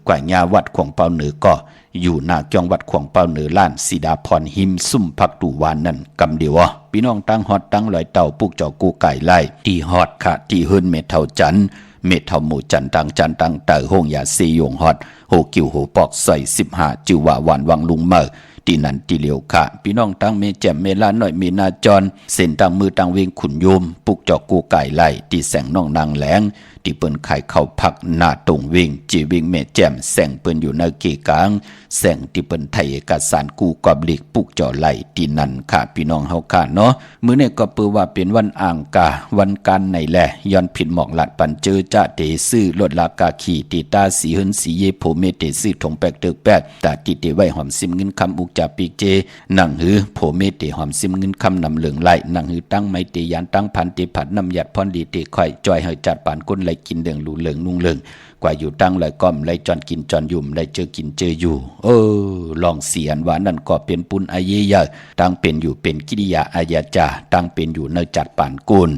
กว่าญาวัดขวางเปาเหนือก็อยู่หน้าเกียงวัดขวางเปาเหนือล้านสีดาพรหิมซุ่มพักตูวานนั่นกำเดียวพี่น้องตั้งฮอดตั้งลอยเต่าปุกเจ้ากูไก่ไล่ที่ฮอดค่ะที่เฮินเมเท่าจันเมเท่าหมู่จันตังจันตังเต่าห้องยาซียงฮอดโหกิวโหปอกใส่15จิวาวันวังลุงเมอที่นั่นที่เหลียวค่ะพี่น้องตั้งเมแจ่มเมลาหน่อยมีนาจรเส้นตั้งมือตั้งเวงขุนโยมปุกเจ้ากูไก่ไล่ที่แสงน้องนางแหลงที่เปิ้นไข่เข้าพักหน้าตรงวิ่งจีวิ่งเมแจ่มแสงเปิ้นอยู่ในเกกลางแสงที่เปิ้นไทยเอกสารกูกอบลิกปุกจ่อไหลที่นั่นค่ะพี่น้องเฮาค่ะเนาะมื้อนี้ก็เปื้อว่าเป็นวันอ่างกาวันการในแลย้อนผิดหมอกหลัดปันเจอจะเตซื้อลดลากาขี่ตีตาสีเฮินสีเยโพเมเตซื้อถงแปกเตึกแปกตาติเตไว้หอมซิมเงินคำอุกจาปีเจนั่งหือโพเมเตหอมซิมเงินคำนำเหลืองไหลนั่งหือตั้งไม้เตยานตั้งพันเตผัดน้ำหยัดพรดีเตค่อยจอยเฮาจัดปานก้นไหลกินเดืองหลูเหลืองนุ่งเหลืองกว่าอยู่ตั้งไหลก้อมไหลจอนกินจอนยุ่มไหลเจอกินเจออยู่ลองเสียนว่านั่นก็เป็นปุนอาเยยะตั้งเป็นอยู่เป็นกิริยาอาญาจาตั้งเป็นอยู่ในจัดปานกุล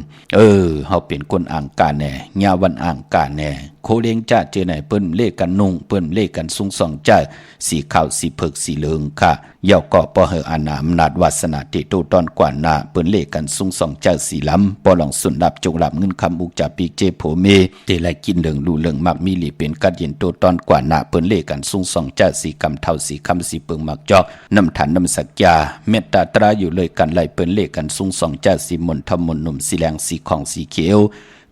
เฮาเป็นคนอ่างกาแน่ญาวันอ่างกาแน่โคเลี้ยงจ้าเจอไหนเปิ้นเลกันนุ่งเปิ้นเลกันสุงสองจ้าสีขาวสีเผือกสีเหลืองค่ะเย่าก็ปอเหออานาอำนาจวาสนาติโตตอนกว่านาเปิ้นเลกันสุงสองจ้าสีล้ำปอหลองสุนดับจงรับเงินคำอุกจาปีเจโผเมเตไลกินเหลืองลูเหลืองมักมีหลีเป็นกัดเย็นโตตอนกว่านาเปิ้นเลกันสุงสองจ้าสีกำเท่าสีคำสีเปิงมักจอกน้ำฐานน้ำสักยาเมตตาตราอยู่เลยกันไหลเปิ้นเลกันสุงสองจ้าสีมนทมนหนุ่มสีแดงสีของสีเขียว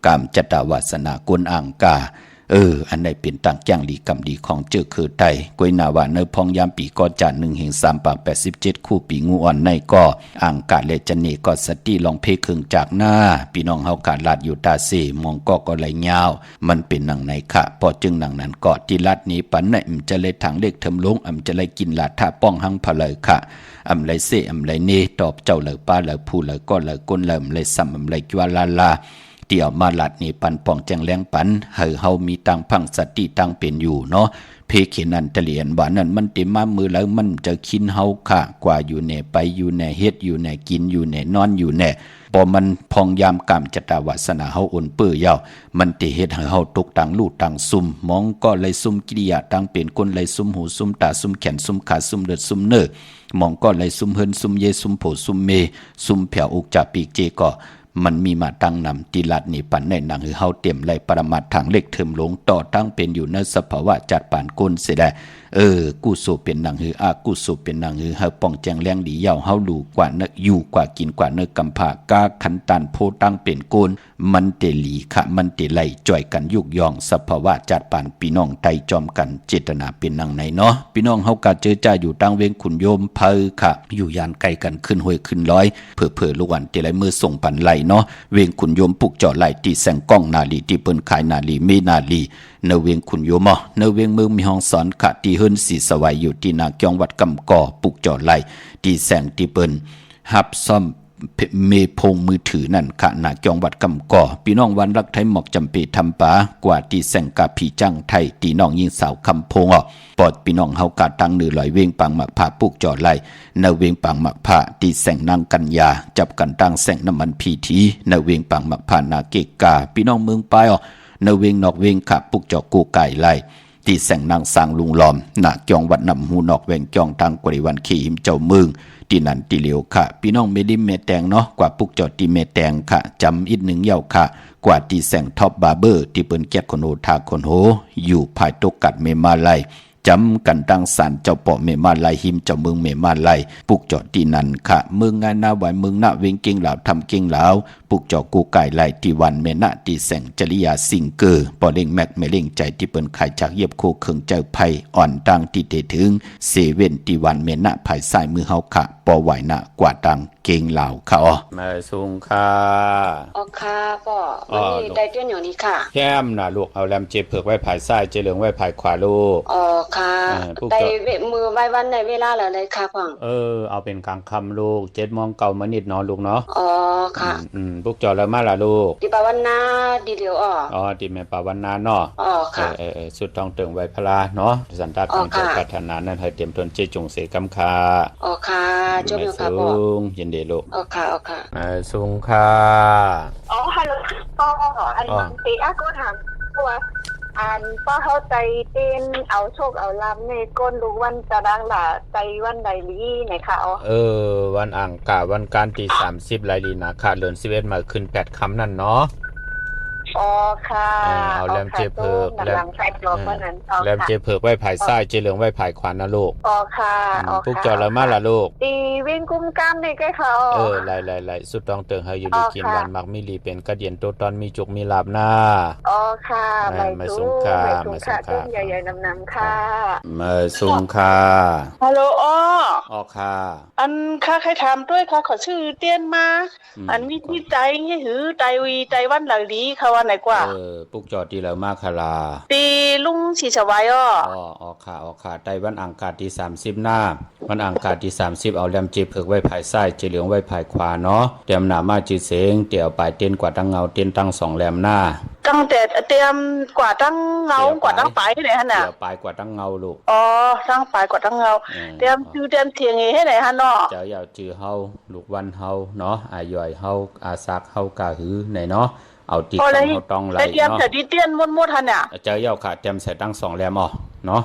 กามจตาวาสนากวนอ่างกาอันใดเป็นต่างจ้างดีกรรมดีของเจอคือไตกวยนาวาเนพองยามปีก็จ่า1 แห่ง 3 ปาก 87 คู่ปีงูอ่อนในก็อ่างกาเลจันเนก็สติลองเพครึ่งจากหน้าพี่น้องเฮากาลาดอยู่ตาเสมองก็ไหลยาวมันเป็นหนังไหนค่ะพอจึงหนังนั้นก็ที่ลัดนี้ปันไหนจะเลยทางเลขเทมลงจะเลยกินลาดท่าป้องหังพะเลยค่ะไรเสไรเนตอบเจ้าเลยป้าเลยผู้เลยก็เลยก้นเลยเลยซ้ำไรจัวลาเตี่ยวมาลัดนี่ปันป่องแจงแรงปันเฮามีตังพังสติตังเป็นอยู่เนาะเพเขนันตะเลียนว่านั่นมันเต็มมามือแล้วมันจะคินเฮาค่ะกว่าอยู่แน่ไปอยู่แน่เฮ็ดอยู่แน่กินอยู่แน่นอนอยู่แน่พอมันพองยามกรรมจตาวาสนาเฮาอ่อนเปื้อยาวมันติเฮ็ดให้เฮาตกตังลู่ตังซุ่มมองก็เลยซุ่มกิริยาตังเป็นคนเลยซุ่มหูซุ่มตาซุ่มแขนซุ่มขาซุ่มเลือดซุ่มเนื้อมองก็เลยซุ่มเฮินซุ่มเยซุ่มโผซุ่มเมซุ่มแผ่วอกจากปีกเจก็มันมีมาตั้งนำติลัดนี่ปันในหนังหือเฮาเต็มไล่ปรมัตถ์ทางเล็กเทิมหลงต่อตั้งเป็นอยู่ในสภาวะจัดปานก้นเสียได้กูสูบเป็นหนังหือกูสูบเป็นหนังหือเฮาป้องแจงแรงดีเย่าเฮาดูกว่าเนอยู่กว่ากินกว่าเนกำผากาขันตันโพตั้งเป็นก้นมันเตหลีค่ะมันเตไล่จ่อยกันยุกยองสภาวะจัดปานพี่น้องไตจอมกันเจตนาเป็นหนังไหนเนาะพี่น้องเฮากะเจอจ้าอยู่ตั้งเวงขุนโยมเพอค่ะอยู่ยานไกลกันขึ้นห้วยขึ้นร้อยเผื่อลูกวันเตไลมือส่งปันไหล เนาะเวียงขุนโยมปุกจ่อไหลที่แสงก้องนาลีที่เปิ้นขายนาลีเมนาลีเนเวียงขุนโยมเนเวียงเมืองมีห้องสอนขะที่เฮิรนสีสวัยอยู่ที่นาเกียงวัดกำก่อปุกจ่อไหลที่แสงที่เปิ้นฮับซ่อมเมพงมือถือนั่นขะนาเกียงวัดกำก่อพี่น้องวันรักไทยหมอกจำปีทำปากว่าที่แสงกาผีจังไทยที่น้องยิงสาวคำพงปอดพี่น้องเฮากาตังนือลอยเวียงปังหมักผ้าปุกจ่อไหลนเวียงปังหมักผ้าที่แสงนางกัญญาจับกันตั้งแสงน้ำมันพีทีนเวียงปังหมักผ้านาเกกาพี่น้องเมืองปายนเวียงนอกเวียงขะปุกจ่อกูไก่ไหลที่แสงนางสร้างลุงหลอมนาเกียงวัดนำหูนอกแวงจองตังกริวันขี่หิมเจ้าเมืองที่นั่นที่เหลียวค่ะพี่น้องเมดิมเมแตงเนาะกว่าปุกจอดที่เมแตงค่ะจำอีกหนึ่งเย้าค่ะกว่าที่แสงท็อปบาร์เบอร์ที่เปิ้นแก้คนโอทาคนโหอยู่ภายตกกัดเมมาไลจำกันตั้งสารเจ้าป่อเมมาไลหิมเจ้าเมืองเมมาไลปุกจอดที่นั่นค่ะเมืองงานนาไหวเมืองนาเวงเก่งเหล่าทำเก่งเหล่าปุกจอกูไก่ไลที่วันเมนะที่แสงจริยาสิงเกอร์ปอเล่งแม็กเมเล่งใจที่เปิ้นขายจากเยียบโคเคืองเจ้าไพอ่อนตังที่เตถึงเซเว่นที่วันเมนะภายซ้ายมือเฮาค่ะปอไหวนะกว่าตังเก่งเหล่าค่ะมาสุงค่ะค่ะก็วันนี้ได้เตือนอย่างนี้ค่ะแก้มน่ะลูกเอาแรมเจ็บเผือกไว้ภายซ้ายเจเหลืองไว้ภายขวาลูกค่ะได้มือไว้วันในเวลาแล้วเลยค่ะพ่องเอาเป็นกลางค่ำลูก7:09 น.เนาะลูกเนาะค่ะพวกจอแล้วมาล่ะลูกดิปาวันนาดีเดียวดิแม่ปาวันนาเนาะค่ะสุดทองเติงไว้พลาเนาะสันตาทางเจ้าพัฒนานั้นให้เตรียมตนเจจงเสกำคาค่ะจบแล้วค่ะพ่อยินดีลูกค่ะสุงค่ะฮัลโหลอันตีก็ถามว่าป้าเข้าใจเต้นเอาโชคเอาลำในก้นลูกวันจะดังล่ะใจวันใดลีไหนคะวันอ่างกะวันการที่30 ไลลีนะค่ะเดือน11มาขึ้น8 ค่ำนั่นเนาะค่ะเอาแรมเจเพิกแรมเจเพิกไว้ภายซ้ายเจเหลืองไว้ภายขวานะลูกค่ะพวกจอแล้วมาล่ะลูกตีวิ่งกุ้มกล้ามในใกล้เขาไล่สุดต้องเติงให้อยู่ดีกินวันมักมิลีเป็นกระเดียนโตตอนมีจุกมีลาบหน้าค่ะมาสุงค่ะใหญ่ๆนำค่ะมาสุงค่ะฮัลโหลค่ะอันค่ะใครถามด้วยค่ะขอชื่อเตี้ยนมาอันวิธีใจให้หือใจวีใจวันหลังดีค่ะวันไหนกว่าปุกจอดดีแล้วมากค่ะลาตีลุงฉีสวายค่ะไต้วันอังคารที่30หน้าวันอังคารที่30เอาแรมเจเพิกไว้ภายซ้ายเจเหลืองไว้ภายขวาเนาะเตรียมหน้ามาจืดเสงเตี่ยวปลายเต้นกว่าตั้งเงาเต้นตั้ง2แรมหน้าตั้งแต่เตรียมกว่าตั้งเงากว่าตั้งปลายให้ไหนฮะน่ะเดี๋ยวปลายกว่าตั้งเงาลูกตั้งปลายกว่าตั้งเงาเตรียมเตรียมเทียงให้ไหนฮะเนาะเจ้าอยากจือเฮาลูกวันเฮาเนาะอาย่อยเฮาอาซักเฮากาหือไหนเนาะเอาติดของเฮาต้องไหลเนาะเตรียมแต่ดิเตียนมดๆฮะเนี่ยเจ้าเยาค่ะเตรียมใส่ตั้ง2แรมเนาะ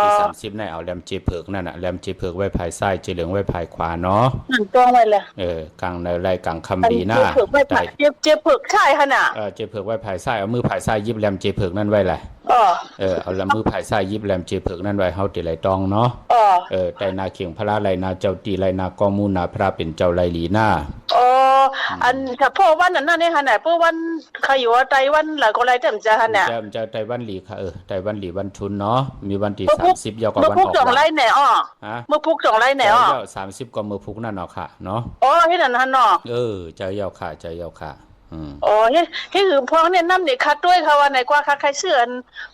ที่30ในเอาแรมเจเพิกนั่นน่ะแรมเจเพิกไว้ภายซ้ายเจเหลืองไว้ภายขวาเนาะนั่นต้องไว้เลยกลางในไร่กลางคำดีหน้าเจเพิกไว้ภายเจเพิกใช่ฮะน่ะเจเพิกไว้ภายซ้ายเอามือภายซ้ายยิบแรมเจเพิกนั่นไว้แหละเอามือภายซ้ายยิบแรมเจเพิกนั่นไว้เฮาติไหลตองเนาะแต่นาเขียงพระไหลนาเจ้าตีไหลนากอมูนาพระเป็นเจ้าไหลหลีหน้าอันถ้าพ่อวันนั้นเนี่ยฮะน่ะพ่อวันใครอยู่ว่าไต้วันหลายก็ไรเต็มจะฮะน่ะจะไต้วันหลีค่ะไต้วันหลีวันชุนเนาะมีวันที่30ยาวกว่าวันออกเมื่อพุก2ไร่แหน่เมื่อพุก2ไร่แหน่30ก็เมื่อพุกนั่นเนาะค่ะเนาะให้นั่นฮะเนาะจะยาวค่ะนี่คือพวกเนี่ยน้ำเด็กคัดด้วยค่ะว่าไหนกว่าคัดใครเชื่อ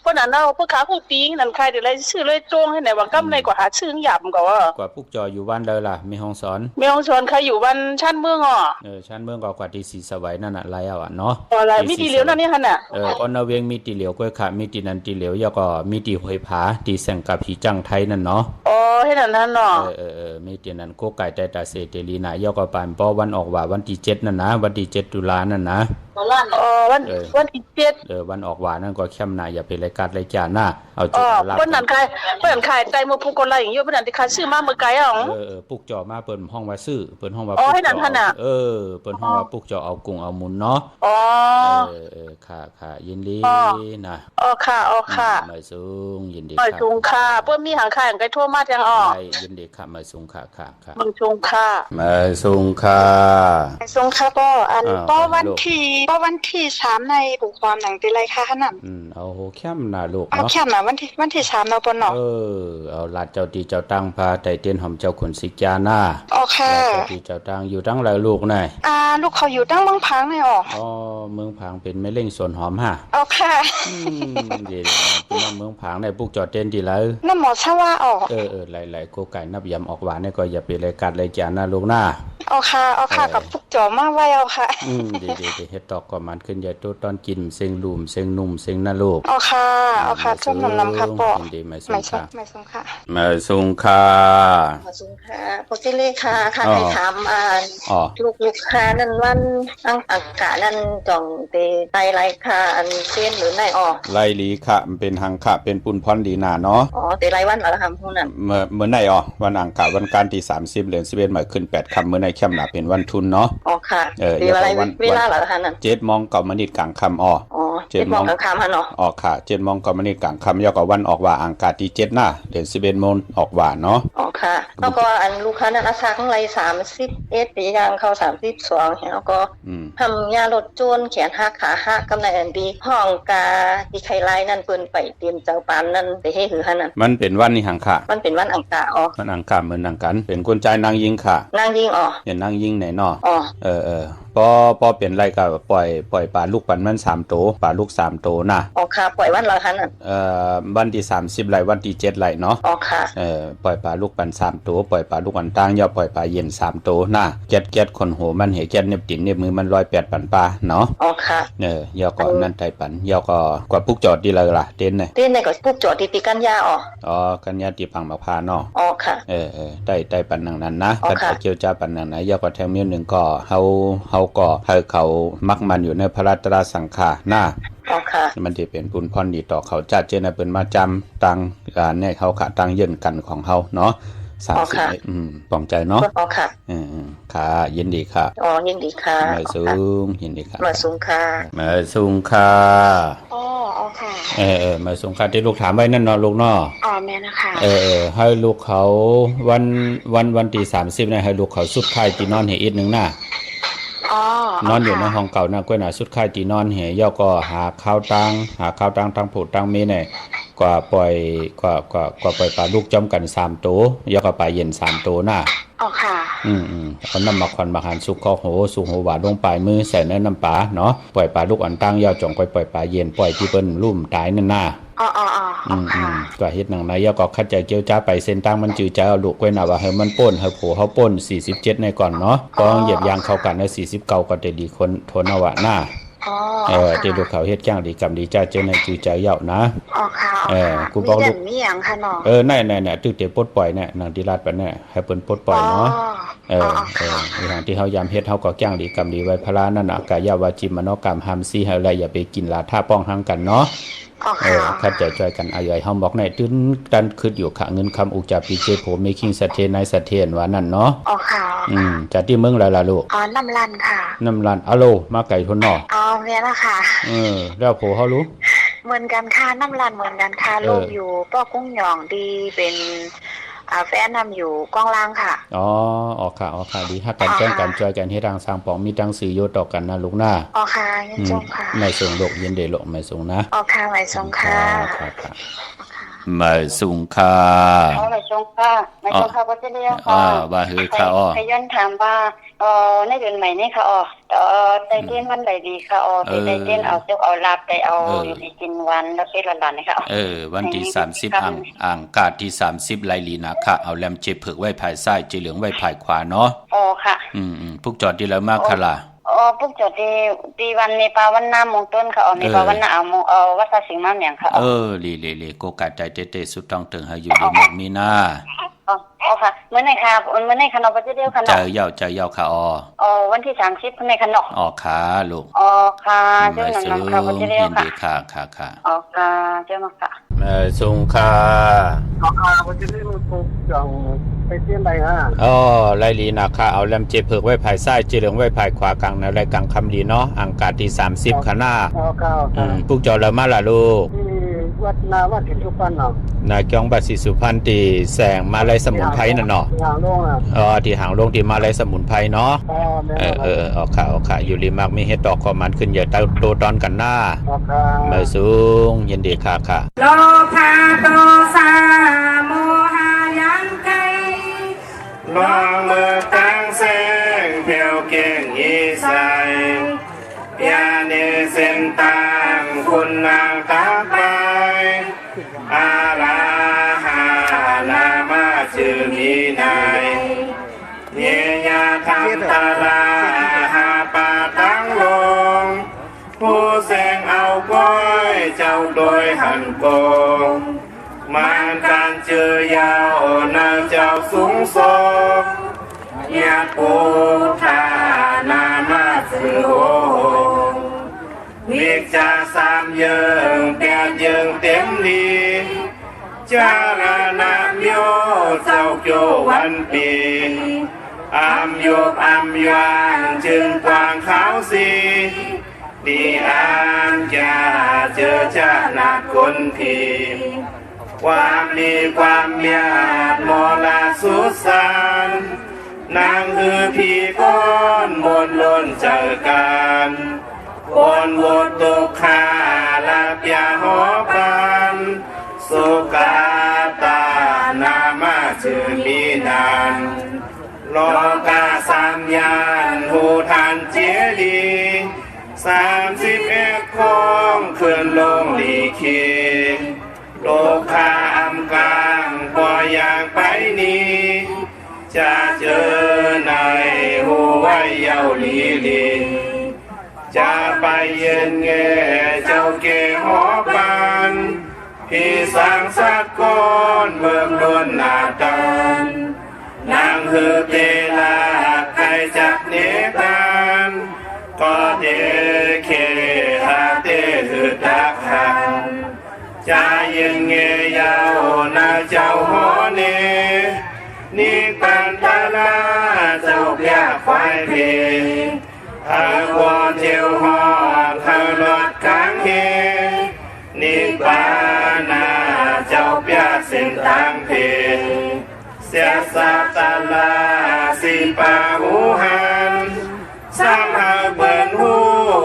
พวกนั้นเอาพวกขาผู้ปีนั่นใครเดี๋ยวไรชื่อเลยตรงให้ไหนว่ากำในกว่าหาชื่อหยาบกว่าพวกจออยู่บ้านเลยล่ะมีห้องสอนใครอยู่บ้านชั้นเมืองชั้นเมืองก็กว่าที่สีสวัยนั่นน่ะไรเนาะอะไรมีตีเหลียวนั่นนี่ฮะน่ะออนเวียงมีตีเหลียวกล้วยขามีตีนันตีเหลียวยาก็มีตีหอยผาตีแสงกับผีจังไทยนั่นเนาะให้นั่นเนาะมีตีนันโกไก่แต่ตาเสเตลีนายาก็ปานป้อวันออกว่าวันที่7นั่นนะวันที่7ตุลานั่นนะวันที่7วันออกว่านั่นก็เข้มหน้าอย่าเป็นรายการรายการหน้าเอาจุดลาบวันนั้นใครใจมือพุกคนไรอย่างเงี้ยวันนั้นที่ใครซื้อมาเมื่อไกลปุกจอมาเปิดห้องว่าซื้อเปิดห้องว่าให้นั่นท่านน่ะเปิดห้องว่าปุกจอเอากุ้งเอาหมุนเนาะค่ะยินดีนะค่ะมาสูงยินดีมาสูงค่ะเพิ่มมีหางข่ายไก่ทั่วมาจังยินดีค่ะมาสูงค่ะมาสูงค่ะมาสูงค่ะก็อันก็วันที่ ก็วันที่3ในบุกความหนังตีไรค่ะขนาดเอาโหแค้มน่ะลูกเอาเนาะแค่น่ะวันที่3เนาะปนเนาะเอาลาดเจ้าตีเจ้าตั้งพาไต่เตียนหอมเจ้าขุนสิกาหน้าอ๋อค่ะเจ้าตีเจ้าตั้งอยู่ตั้งหลายลูกน่ะลูกเขาอยู่ตั้งเมืองพังเลยอ๋อเมืองพังเป็นแม่เล่งสวนหอมฮะอ๋อค่ะเดี๋ยวพี่น้องเมืองพังได้ปลูกจอดเต้นดีแล้วน้ำหมอชว่าอ๋อหลายๆโกไก่นับยำออกหวานนี่ก็อย่าไปรายการรายจานนะลูกหน้าอ๋อค่ะกับปลูกจอมาไว้เอาค่ะดีเฮ็ดตอกก็มันขึ้นใหญ่ตัวตอนกินเซ็งลุ่มเซ็งนุ่มเซ็งน่าลูกอ๋อค่ะจมนำค่ะปอไม่สงค่ะไม่สงค่ะมาสุงค่ะโปรเจเลค่ะใครถามลูกค้านั่นวันอากาศนั่นจ่องเตไตไรค่ะอันเส้นหรือไหนไล่ลีค่ะมันเป็นหังค่ะเป็นปุ่นพรดีนาเนาะเตไรวันเหรอคะพวกนั้นเมื่อไหนวันอังคารวันการที่30เดือน11หมายขึ้น8ค่ำมื้อในค่ำหน้าเป็นวันทุนเนาะค่ะเวลาเหรอคะนั่น7:09 นกลางค่ำ7 โมงกลางค่ำฮะเนาะค่ะ7:09 นกลางค่ำยอก็วันออกว่าอังคารที่7นะเดือน11 โมงออกว่าเนาะค่ะแล้วก็อันลูกค้านั้นอาสาข้างไร31ปีย่างเข้า32แล้วก็ทำยาลดโจรแขนหักขาหักกำไรอันดีห้องกาที่ไข่ไล่นั่นเปิ้นไปเตรียมเจ้าปานนั่นไปให้หือหั่นน่ะมันเป็นวันนี้หังค่ะมันเป็นวันอังคารวันอังคารเหมือนนังกันเป็นคนใจนางยิงค่ะนางยิงเห็นนางยิงไหนเนาะพอเปลี่ยนไรก็ปล่อยปลาลูกปันมัน3ตัวปลาลูก3ตัวนะค่ะปล่อยวันละคั่นน่ะวันที่30ไรวันที่7ไรเนาะค่ะปล่อยปลาลูกปัน3ตัวปล่อยปลาลูกอันต่างยอปล่อยปลาเย็น3ตัวนะแก๊ดคนโหมันเหแก๊ดเน็บตินเน็บมือมัน108ปันปลาเนาะค่ะยอก็นั่นไตปันยอก็กว่าปุกจอดดีเลยล่ะเต้นในก็ปุกจอดที่ปีกันยากันยาที่พังมาพาเนาะค่ะได้ปันนั้นนะกันเกี่ยวจ้าปันนั้นนะยอก็แถมนึงก็เฮาก็ให้เขามักมันอยู่ในพระราตราสังฆาหน้ามันจะเป็นบุญพรดีต่อเขาจัดเจนะเป็นมาจำตังการเนี่ยเขาขาตังเยินกันของเขาเนาะ30ปองใจเนาะค่ะยินดีค่ะยินดีค่ะมาสูงยินดีค่ะมาสูงค่ะค่ะมาสูงค่ะที่ลูกถามไว้นั่นเนาะลูกเนาะแม่นะคะให้ลูกเขาวันที่30เนี่ยให้ลูกเขาสุดท้ายที่นอนให้อีกนึงนะนอนอยู่ในห้องเก่านะกล้วยหนาสุดค่ายตีนอนเหยก็หาข้าวตังทางผูดตังมีเนี่ยกว่าปล่อยปลาลูกจอมกัน3ตัวยก็ปลาเย็น3ตัวน่ะค่ะเอาน้ำมาควันมาหันสุกข้อโหสุกหัวหวานลงปลายมือใส่ในน้ำปลาเนาะปล่อยปลาลูกอันตั้งยอจ่องปล่อยปลาเย็นปล่อยที่เปิ้นลุ่มตายนั่นน่ะก็เฮ็ดหนังนายก็คัดใจเกี่ยวจ้าไปเส้นตั้งมันจือใจเอาลูกไว้น่ะว่าให้มันป่นให้โผเฮาป่น47ในก่อนเนาะต้องเหยียบยางเข้ากันใน49ก็จะดีคนทนเอาว่าหน้าที่ลูกเขาเฮ็ดจ้างดีกรรมดีจ้าเจอในจือใจเยาะนะกูบอกลูกมีหยังค่ะเนาะนั่นตึกเตปลดปล่อยเนี่ยนางดิราชปานเนี่ยให้เปิ้นปลดปล่อยเนาะอย่างที่เฮายามเฮ็ดเฮาก็จ้างดีกรรมดีไว้พระนั่นน่ะกายาวาจิมโนกรรมห้ามซี่ให้อะไรอย่าไปกินลาท่าป้องหังกันเนาะคัดใจช่วยกันอายุเฮาบอกในตื้นดันคิดอยู่ค่ะเงินคำอุจจาปิเจโผเมคิงสะเทนในสะเทนว่านั่นเนาะค่ะจากที่เมืองล่ะลูกน้ำลันค่ะน้ำลันอะโลมาไก่ทนเนาะเนี่ยล่ะค่ะแล้วโผเฮารู้เหมือนกันค่ะน้ำลันเหมือนกันค่ะลูกอยู่ป้อกุ้งหยองดีเป็นแฟนนำอยู่กองล่างค่ะค่ะดีถ้ากันแจ้งกันช่วยกันให้ทางสร้างปองมีตั้งสื่อโยต่อกันนะลูกหน้าค่ะยินจงค่ะไม่ส่งลูกยินเดลูกไม่ส่งนะค่ะไม่ส่งค่ะไม่ส่งค่ะไม่ส่งค่ะก็จะเรียกว่าฮือค่ะให้ย้อนถามว่าในเดือนใหม่นี่ค่ะไดเต้นวันใดดีค่ะไดเต้นเอาเจ้าเอาลาบได้เอาอยู่ที่กินวันแล้วเป็นหลานๆนะคะวันที่30อ่างกาดที่30ไลลีนะค่ะเอาแลมเจ็บเผือกไว้ภายซ้ายจีเหลืองไว้ภายขวาเนาะค่ะพวกจอดดีแล้วมากค่ะล่ะพวกจอดดีวันในปาวันหน้ามงต้นค่ะในปาวันหน้ามงวัดสิงห์มาอย่างค่ะลีโกกาใจเตสุดต้องถึงให้อยู่ดีมีหน้าค่ะเมื่อไหร่ค่ะนอจะเดียวค่ะใจเย้าค่ะวันที่30ในขนมค่ะลูกค่ะเจ้าหนังค่ะจะเดียวค่ะค่ะค่ะเจ้ามาค่ะส่งค่ะวันที่นี่มันถูกจังไปเที่ยนใดฮะไลลีนะค่ะเอาแลมเจ็บเผือกไว้ภายซ้ายจีเหลืองไว้ภายขวากลางในรายกลางคำดีเนาะอังกาศที่30ค่ะหน้าค่ะพวกจอดแล้วมาล่ะลูกวัดนาวัดถิ่นทุกปันเนาะ นาเกียงบัดศรีสุพรรณตีแสงมาลัยสมุนไพรน่ะเนาะ หางโล่งอ่ะ อ๋อที่หางลงที่มาลัยสมุนไพรเนาะ แม่ ออกค่ะอยู่ริมักมีเฮ็ดดอกขอมันขึ้นใหญ่โตตอนกันหน้า ออกค่ะ มาสูงยินดีค่ะ โลภะโทสะโมหะยังไก ลองมือตั้งแสงเพียวเก่งอีใสยาเนเส้นตังคุณนางตาไปอาลาหานามาชื่อมีนายเนียาทำตาลาหาป่าตั้งลงผู้แสงเอาก้อยเจ้าโดยหันโกงมันการเจอยาวนาเจ้าสูงส่งยาปูทานามาสื่อโหงวิกจาสามเยิงแปดเยิงเต็มดีจารณะโยเจ้าโยวันปีอามโยบอามยางจึงกวางขาวสีดีอามจะเจอชาหนักคนพีความดีความยากโมลาสุสานนางคือพี่ก้อนมนล้นเจอกันบนวดตุขาลาเปียหอปันสุกาตานามาชื่อมีนานโลกาสามยานหูทานเจดี31ของเคลื่อนลงหลีคีโลกาอำกลางปล่อยอย่างไปนี้จะเจอในหูไว้เยาลีลีจะไปเย็นแง่เจ้าเกหอปันพี่สังสักก้อนเมืองล้วนหน้าตันนางฮือเตลาใครจักเนตันก็เดเคหาเตฮือตักหันจะเย็นเงยาวนาเจ้าหอเนนี่ปันตาลาเจ้าเปียควายเพหากว่าเจียวหอเขาลอดกลางเฮนี่ปานาเจ้าเปียเส้นทางเพเสียสาตาลาสีปาหูหันสามหาเบิ่นหู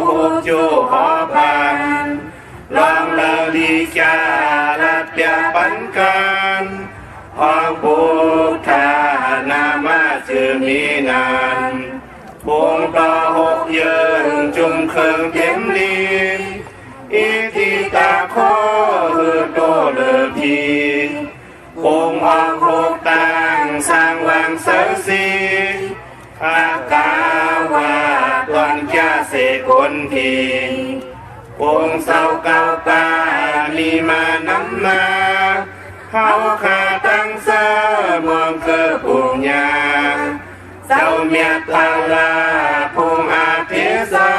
หูจูหอพันลองเลาดีจาลาเปียปันกันหอบุทานามาชื่อมีนานบงต่อหกเยิงจุมเคิงเต็มลีอิทิตาโคฮือโตเลอพีคงออกหกตังสร้างวังเสสีอากาวาตอนแก่เสคนพีคงเศร้าเก่าปาลีมานำมาเขาขาตั้งเสมองเกิดปุญญาเจ้าเมียตาลาภูมิอาเทสา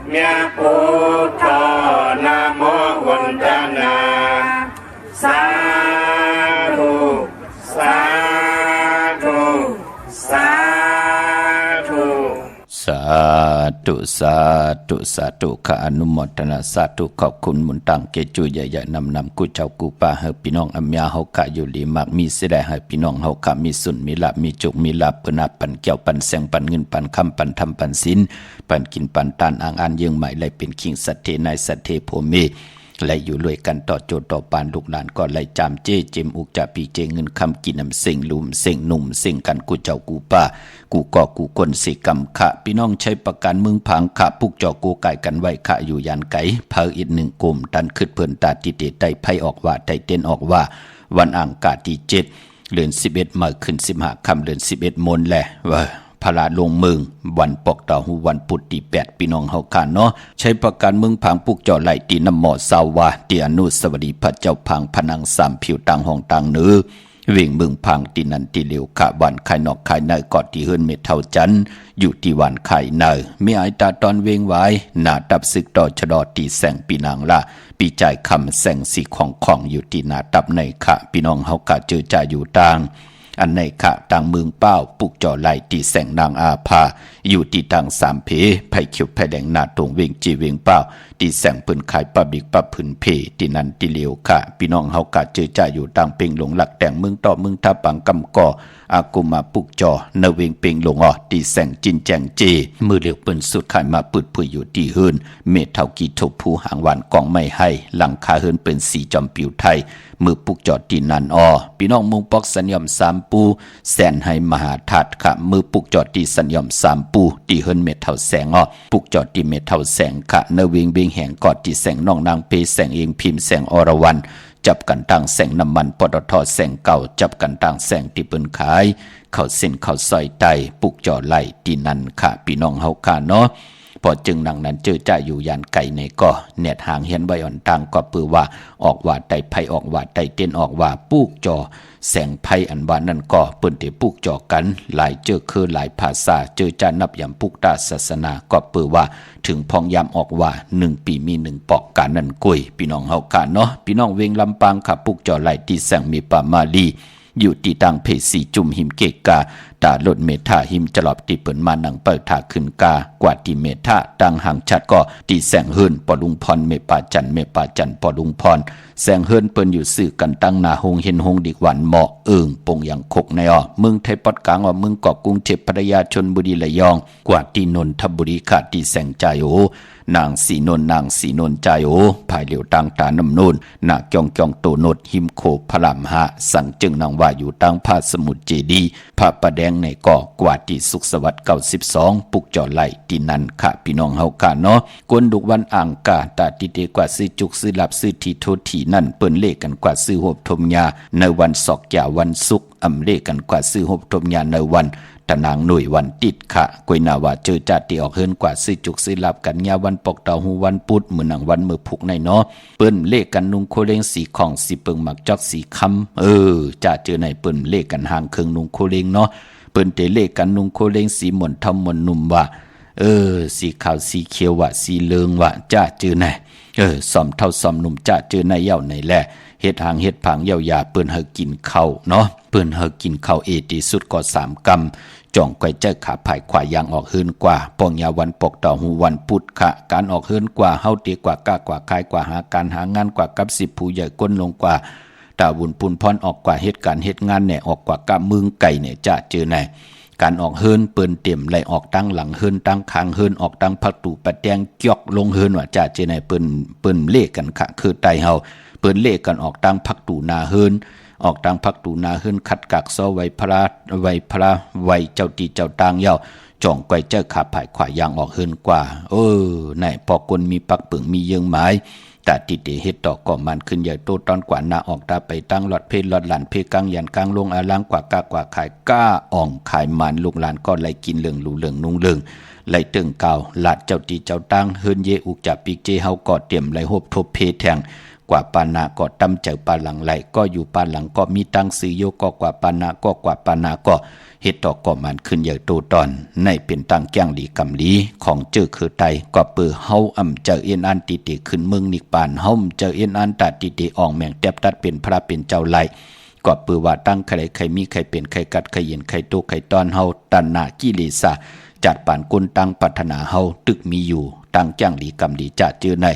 เมียพุทธนาโมวันตานาสาธุสาธุสาธุ สาธุข้าอนุโมทนาสาธุขอบคุณมุนตังเกจูใหญ่ๆนำกูเจ้ากูป้าเฮาพี่น้องอัมยาเฮาข้าอยู่ลีมักมีสิได้ให้พี่น้องเฮาข้ามีสุนมีลาภมีจุกมีลาภเปิ้นปันแก้วปันแสงปันเงินปันคำปันธรรมปันศีลปันกินปันตานอ่างอันยิงใหม่ไหลเป็นคิงสัตเทในสัตเทโพเมและอยู่รวยกันต่อโจต่อปานลูกหลานก็ไล่จามเจเจมอุกจะปีเจเงินคำกินน้ำเสียงลุมเสียงหนุ่มเสียงกันกูเจ้ากูป้ากูก่อกูคนสิกรรมขะพี่น้องใช้ประกันมึงพังขะปุกจอกูไก่กันไว้ขะอยู่ยันไก่เพออีกหนึ่งกลุ่มดันขึ้นเพิ่นตาติเตไตไพออกว่าไตเต้นออกว่าวันอังคารที่7 เดือน11มาขึ้น15ค่ำเดือน11มนแหละพระลงเมืองวันปอกต่อหูวันพุธที่8พี่น้องเฮาค่ะเนาะใช้ประกันเมืองพังปุกจ่อไหลตีน้ำหมอสาวาตีอนุสวดีพระเจ้าพังพนังสามผิวต่างห้องต่างเนื้อวิ่งเมืองพังตีนันตีเหลียวขะวันไข่นอกไข่ในกอดที่เฮือนเม็ดเท่าจันอยู่ที่วันไข่ในมีไอตาตอนเวงไว้หน้าตับศึกต่อชะดอตีแสงปีนางละปีใจคำแสงสีของอยู่ที่หน้าตับในขะพี่น้องเฮากะเจอจ่าอยู่ต่างอันในขะต่างเมืองเป้าปุกจ่อไหลตีแสงนางอาภาอยู่ที่ต่างสามเพไผ่เขียวไผ่แดงหน้าตรงเวงจีเวงเป้า ตีแสงปืนขายปะบิกปะผืนเพตีนันตีเหลียวค่ะพี่น้องเฮากะเจอจ่าอยู่ต่างเป่งหลงหลักแต่งเมืองต่อเมืองท่าปังกำก่ออากุมาปุกจอเนเวงเป่งหลงตีแสงจินแจงเจมือเหลียวปืนสุดขายมาปืดผืออยู่ตีเฮินเมเท่ากีทบผู้หางหวานกองไม่ให้หลังคาเฮินเป็นสีจอมปิวไทยมือปุกจอตีนันพี่น้องมุงปอกสัญญอมสามปูแสนให้มหาทัดค่ะมือปุกจอตีสัญญอมสามปูตีเฮินเมเท่าแสงปุกจอตีเมเท่าแสงค่ะเนเวงเบงแห่งกอดตีแสงน้องนางเพแสงเองพิมพ์แสงอรวรรณจับกันตั้งแสงน้ำมันปตทแสงเก่าจับกันตั้งแสงที่เปิ้นขายเข้าเส้นเข้าซอยไตปุกจอไหลตีนันค่ะพี่น้องเฮาค่ะเนาะพอจึงดังนั้นเจอจ่าอยู่ยานไก่ในก็เน็ตหางเฮียนใบอ่อนต่างก็ปือว่าออกว่าไตไผออกว่าไตเต้นออกว่าปุกจอแสงไผอันว่านั่นก็เปิ้นที่ปุกจอกันหลายเจอคือหลายภาษาเจอจานับยามปุกตาศาสนาก็ปือว่าถึงพองยามออกว่า1ปีมี1ปอกกันนั่นกุยพี่น้องเฮาค่ะเนาะพี่น้องเวงลำปางค่ะปุกจอไหลที่แสงมีปามาลีอยู่ที่ตังเพสีจุ่มหิมเกกาตาลดเมธาหิมจลอบตีเปิ่นมานังเปิดถาขึ้นกากว่าตีเมธาตังห่างชัดก็ตีแสงเฮิรนปอลุงพรเมปาจันปอลุงพรแสงเฮิรนเปิ้นอยู่สื่อกันตั้งนาหงเห็นหงดิกหวันเหมาะปงอย่างคกในเมืองไทยปอดกลางเมืองเกาะกรุงเทพพัทยาชลบุรีระยองกว่าตีนนทบุรีขาดตีแสงใจนางสีนนใจภายเหลียวตังตาน้ำนูนนาจองโตโนดหิมโคพลามหะสั่งจึงนางว่าอยู่ตั้งพาสมุทรเจดีพระประแดงในก่อกว่าที่สุขสวัสดิ์92ปุกจอไหลที่นั่นค่ะพี่น้องเฮาค่ะเนาะกวนดุกวันอ่างกาตาติเตกว่าซื้อจุกซื้อหลับซื้อทีโททีนั่นเปิ้นเลขกันกว่าซื้อหบทมยาในวันศอกยาวันศุกร์อำเลขกันกว่าซื้อหบทมยาในวันตะนางหน่วยวันติดค่ะกวยนาว่าเจอจัดที่ออกเฮินกว่าซื้อจุกซื้อหลับกันยาวันปอกเตาหูวันพุธมื้อนังวันมื้อพุกในเนาะเปิ้นเลขกันนุงโคเลงสีของสีเปิงหมักจอกสีคำจะเจอในเปิ้นเลขกันหางเครื่องนุงโคเลงเนาะเปิ้นเตเลขกันนุงโคเลงสีหม่นทำหม่นนุ่มว่าสีขาวสีเขียวว่าสีเหลืองว่าจะเจอไหนสอมเท่าสอมหนุ่มจะเจอในเหย้าในแลเฮ็ดหางเฮ็ดผางยาวๆเปิ้นเฮากินข้าวเนาะเปิ้นเฮากินข้าวที่สุดก็3กำจ่องไกวเจ้าขาภายขวายางออกเฮินกว่าปองยาวันปกต่อหูวันพุธค่ะการออกเฮินกว่าเฮาตีกว่ากล้ากว่าคายกว่าหาการหางานกว่ากับ10ผู้ใหญ่ก้นลงกว่าตาบุญปุนพรออกกว่าเหตุการณ์เหตุงานเนี่ยออกกว่ากะมึงไก่เนี่ยจะเจอไหนการออกเฮินเปิ้นเต็มไหลออกตั้งหลังเฮินตั้งคางเฮินออกตั้งพักตูปะแดงเกียกลงเฮินว่าจะเจอไหนเปิ้นเลขกันค่ะคือไตเฮาเปิ้นเลขกันออกตั้งพักตูนาเฮินออกตังพักตูนาเฮินขัดกักซอไว้พระไว้เจ้าตีเจ้าตางเย้าจ่องไกวเจ้าขาภายขวายางออกเฮินกว่าไหนพอคนมีปักปึงมีเยิงหมายแต่ติเตเฮ็ดต่อก่อมันขึ้นใหญ่โตตอนกว่านาออกตาไปตั้งหลอดเพลหลอดหลานเพกังยันกลางลงอาลังกว่ากากว่าขายก้าอ่องขายมันลูกหลานก็ไล่กินเหลืองรูเหลืองนุ่งเหลืองไล่เติงเก่าหลาดเจ้าตีเจ้าตั้งเฮินเยอุกจับปีกเจเฮาก็เตรียมไล่โฮบทบเพแทงกว่าปานาก็ตำเจอปาหลังไหลก็อยู่ปาหลังก็มีตังซื้อโยก็กว่าปานาก็กว่าปานาก็เฮ็ดต่อก็มันขึ้นใหญ่โตตอนในเป็นตังแก้งหลีกำหลีของเจอคือไตก็เปือเฮาอำเจอเอ็นอันติติขึ้นเมืองนิกปานเฮาเจอเอ็นอันตาติติอ่องแมงแตบตัดเป็นพระเป็นเจ้าไหลก็เปือว่าตั้งใครมีใครเป็นใครกัดใครเย็นใครโตใครตอนเฮาตันนากิเลสจัดปานกุนตั้งปัฒนาเฮาตึกมีอยู่ตั้งแก้งหลีกำหลีจะเจอใน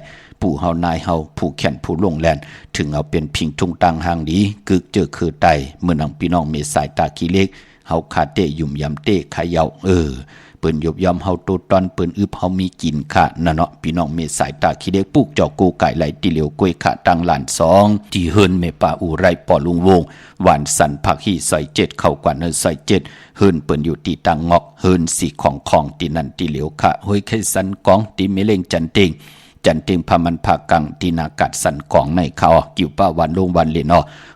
ผู้เฮานายเฮาผู้แขนผู้ลงแลนถึงเอาเป็นพิงทุงตังหางดีกึกเจอคือไตเมื่อนังพี่น้องเมสายตาขี้เล็กเฮาคาเตยุ่มยำเตขายาวเปิ้นยบยอมเฮาโตตอนเปิ้นอึบเฮามีกินค่ะนั่นเนาะพี่น้องเมสายตาขี้เล็กปุกจอกกูไก่ไหลติเหลียวกล้วยขะตังหลาน2ที่เฮินเมป่าอูไรปอลุงวงหวานสันผักฮีซอย7เข้ากว่าเนินซอย7เฮินเปิ้นอยู่ที่ตังงอกเฮินสีของที่นั่นที่เหลียวค่ะห้อยไข่สันกองที่เมเลงจันเต็งพามันผากังที่นากัดสันกองในเขากิ่วป้าวันลงวันเลน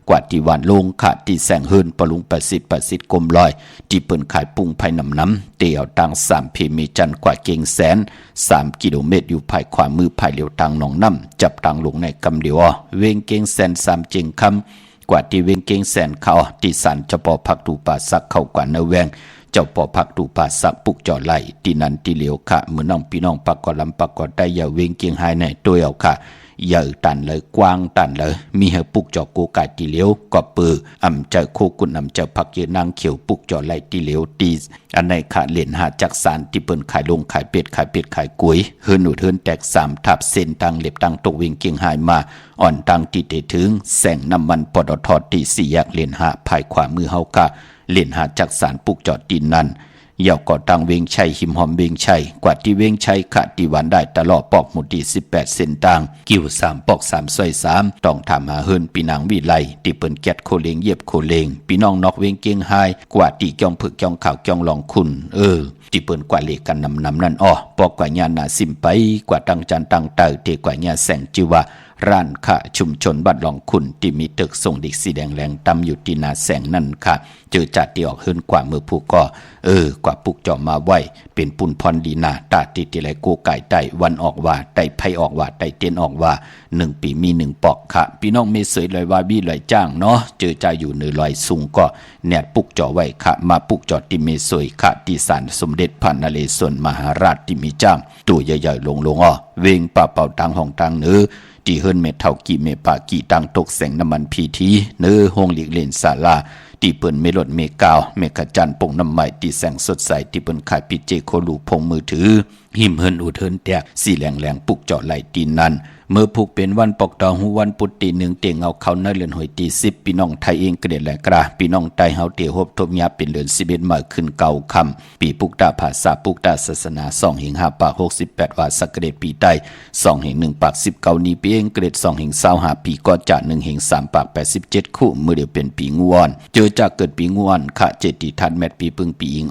กว่าที่วันลงขาดที่แสงเฮินปลุงประสิทธิ์กลมลอยที่เปิ้นขายปุ้งภายน้ำเตี่ยวตัง3เพมีจันกว่าเก่งแสน3กิโลเมตรอยู่ภายขวามือภายเหลียวตังหนองน้ำจับตังลงในกำเดียวเวงเก่งแสน3เจิงคำกว่าที่เวงเก่งแสนเขาที่สันจะปอพักตูป่าสักเข้ากว่าเนแวงเจ้าปอพักตูป่าสักปุกจ่อไหลที่นันที่เหลียวค่ะเหมือนน้องพี่น้องปักกอลำปักกอได้อย่าเวงเกียงหายในตัวเอาค่ะ ใหญ่ตันเลยกว้างตันเลยมีให้ปุกจอกูกายตีเหลียวก็ปือเจ้าโคกุนเจ้าผักเยนางเขียวปุกจอไหลตีเหลียวตีอันในขาเหรียญหาจักสารที่เปิ้นขายลงขายเป็ดขายกุยเฮือนหนุดเฮือนแตก3ทับเส้นตังเล็บตังตกวิ่งเกียงหายมาอ่อนตังตีเตถึงแสงน้ำมันปตทตี4แยกเหรียญหาภายขวามือเฮากะเหรียญหาจักสารปุกจอตีนนั้นเยาวก่อตังเวงชัยหิมหอมเวงชัยกว่าที่เวงชัยขะที่วันได้ตลอดปอกหมุดี18เส้นตังกิ้ว3ปอก3ซอย3ต้องทำหาเฮินปีนางวิไลที่เปิ้นแกดโคเลงเย็บโคเลงพี่น้องนอกเวงเกียงไฮกว่าที่จ้องผึกจ้องข่าวจ้องลองคุณที่เปิ้นกว่าเลกันนำนั่นปอกกว่าญาณาสิมไปกว่าตังจันตังเตอเตกว่าญาแสงจิวะร้านค่ะชุมชนบัดหลองคุณที่มีตึกส่งดิกสีแดงแรงตำอยู่ที่นาแสงนั่นค่ะเจอจัดที่ออกขึ้นกว่ามือผู้ก็กว่าปุกจอมาไว้เป็นปุ่นพรดีนาตาติติไหลโกไก่ไตวันออกว่าไตไพออกว่าไตเตียนออกว่า1ปีมี1ปอกค่ะพี่น้องเมเสยลอยว่าบี้ลอยจ้างเนาะเจอใจอยู่เหนือลอยสูงก็แนดปุกจอไว้ค่ะมาปุกจอดที่เมเสยค่ะที่ศาลสมเด็จพระนเรศวรมหาราชที่มีจ้างตัวใหญ่ๆลงเวงป่าเป่าตังห้องตังเนื้อที่เฮิรนเมเท่ากี่เมปากี่ตังตกแสงน้ำมันพีทีเนื้อห้องหลีกเล่นศาลาที่เปิ้นเมลดเมกาวเมกะจันปงน้ำใหม่ที่แสงสดใสที่เปิ้นขายปิเจโคลูพงมือถือหิมเฮิรนอุดเฮิรนแตกสีแหลงปุกเจาะไหลตีนนั้นเมื่อผูกเป็นวันปกตองหูวันปุตติ1เตียงเอาเขาในเรือนหอยตี10พี่น้องไทยเองเกลียดแหลกระพี่น้องไทยเฮาเตียฮบทบยาเป็นเรือน11มาขึ้นเก่าคำปีปุกตาภาษาปุกตาศาสนา2แห่ง5ปาก68ว่าสักเกตปีใต้2แห่ง1ปาก19นี้ปีเองเกรด2แห่ง25ปีก็จะ1แห่ง3ปาก87คู่มือเดียวเป็นปีงวนเจอจากเกิดปีงวนขะเจติทันแมตปีปึงปีอิง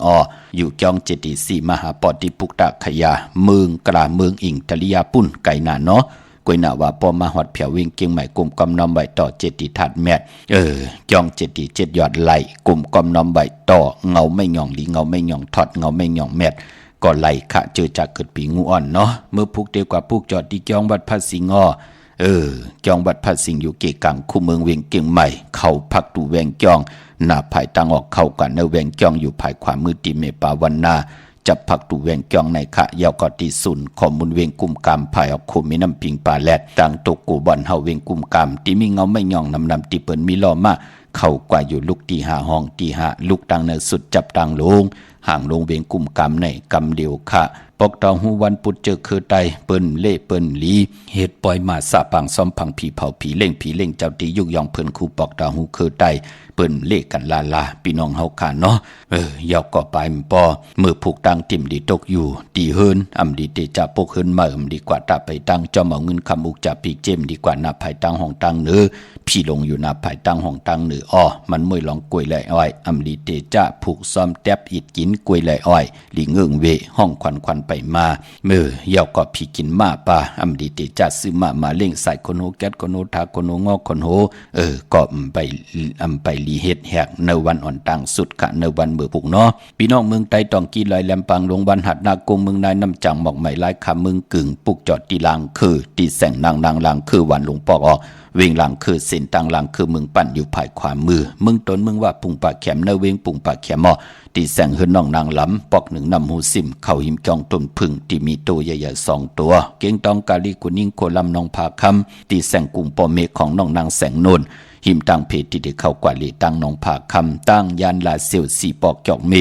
อยู่จ้องเจติ4มหาปอติปุกตาขยาเมืองกลาเมืองอิงตะลิยาปุ่นไก่นาเนาะกวยหน้าว่าพอมาหอดเผียววิ่งเกียงใหม่กลุ่มกำนอมใบต่อเจติทัดแมทจองเจติ7ยอดไหลกลุ่มกำนอมใบต่อเงาไม่หย่องลีเงาไม่หย่องทอดเงาไม่หย่องแมทก็ไหลขะเจอจากเกิดปีงูอ่อนเนาะเมื่อพุกเดียวกว่าพุกจอดที่จองวัดพระสิงห์จองวัดพระสิงห์อยู่เกกังคู่เมืองเวียงเกียงใหม่เข้าพักตูแวงจองหน้าภายตังออกเข้ากันในแวงจองอยู่ภายขวามือตีเมปาวันนาจับผักตูเวงจองในขะยาวกอตีสุนข้อมูลเวงกุมกามภายออกโคมีน้ำพิงปลาแลดต่างตกกูบอนเฮาเวงกุมกามที่มีเงาไม่ย่องนำที่เปิ้นมีล้อมาเข้ากว่าอยู่ลูกตีหาห้องตีหาลูกตังเนสุดจับตังลงห่างลงเวงกุมกามในกำเดียวขะปอกตองหูวันปุดเจอคือไตเปิ้นเล่เปิ้นลีเหตุปล่อยมาสะปังซ้อมพังผีเผาผีเล่งเจ้าตียุกยองเพิ่นคู่ปอกตองหูคือไตเปิ้นเล่กันลาพี่น้องเฮาขาเนาะยาวก็ไปมปอมือผูกตังติ่มดีตกอยู่ดีเฮินดีเตจะปกเฮินมาดีกว่าตาไปตังจอมเอาเงินคำอุกจะปีเจมดีกว่าหน้าภายตังห้องตังเนื้อพี่ลงอยู่หน้าภายตังห้องตังเนื้อมันมวยลองกวยไหลอ้อยดีเตจะผูกซ้อมแตบอิดกินกวยไหลอ้อยลีเงิงเวห้องควันไปมาเมื่อยาวก็พี่กินมาป่าดีเตจะซื้อมาเล่งใส่คนโหแก๊สคนโหทาคนโหงอกคนโหก็ไปลีเฮ็ดแหกในวันอ่อนตังสุดกะในวันเมื่อผูกเนาะพี่น้องเมืองไต้ตองกีลอยแหลมปังลงวันหัดนากงเมืองนายน้ำจังหมอกใหม่ลายคำเมืองกึ่งปุกจอดตีลางคือตีแสงนางลางคือวันลงปอกเวงหลังคือเส้นตังหลังคือเมืองปั่นอยู่ภายขวามือเมืองตนเมืองว่าปุงปากแขมในเวงปุงปากแขมตีแสงเฮือนน้องนางล้ำปอกหนึ่งนำหูซิมเข้าหิมจองต้นพึ่งที่มีตัวใหญ่ๆ2ตัวเก่งตองกาลีกุนิ่งโคลำน้องผาคำตีแสงกุ่มปอเมฆของน้องนางแสงโนนหิมตังเพจที่ได้เข้ากว่าลีตังน้องผาคำตั้งยานลาเซียวสีปอกจอกเม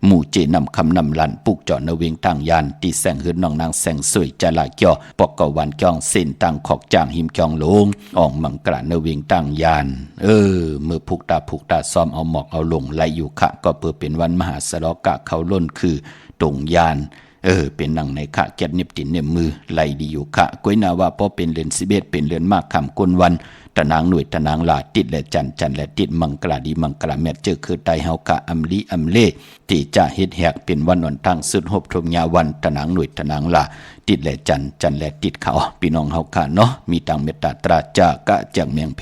หมู่เจนำคำนำลันปุกเจาะนเวงตั้งยานตีแสงเฮือนน้องนางแสงสวยจลาเกี่ยวปอกกวันจองเส้นตังขอกจางหิมจองลงออกมังกระนเวงตั้งยานเมื่อผูกตาซ้อมเอาหมอกเอาลงไหลอยู่ขะก็เพื่อเป็นวันมหาสรกะเขาล้นคือตรงยานเป็นหนังในขะแก็บเน็บตินเน็บมือไหลดีอยู่ขะก้อยนาว่าพอเป็นเรือน11เป็นเรือนมากคำก้นวันตะนางหน่วยตะนางลาติดและจันและติดมังกราดีมังกราแมทเจอคือไตเฮากะอำเล่ที่จะเฮ็ดแหกเป็นวันวันตั้งสุดหบทมยาวันตะนางหน่วยตะนางลาติดและจันและติดเขาพี่น้องเฮากะเนาะมีตังเมตตาตราจากะจากเมียงเพ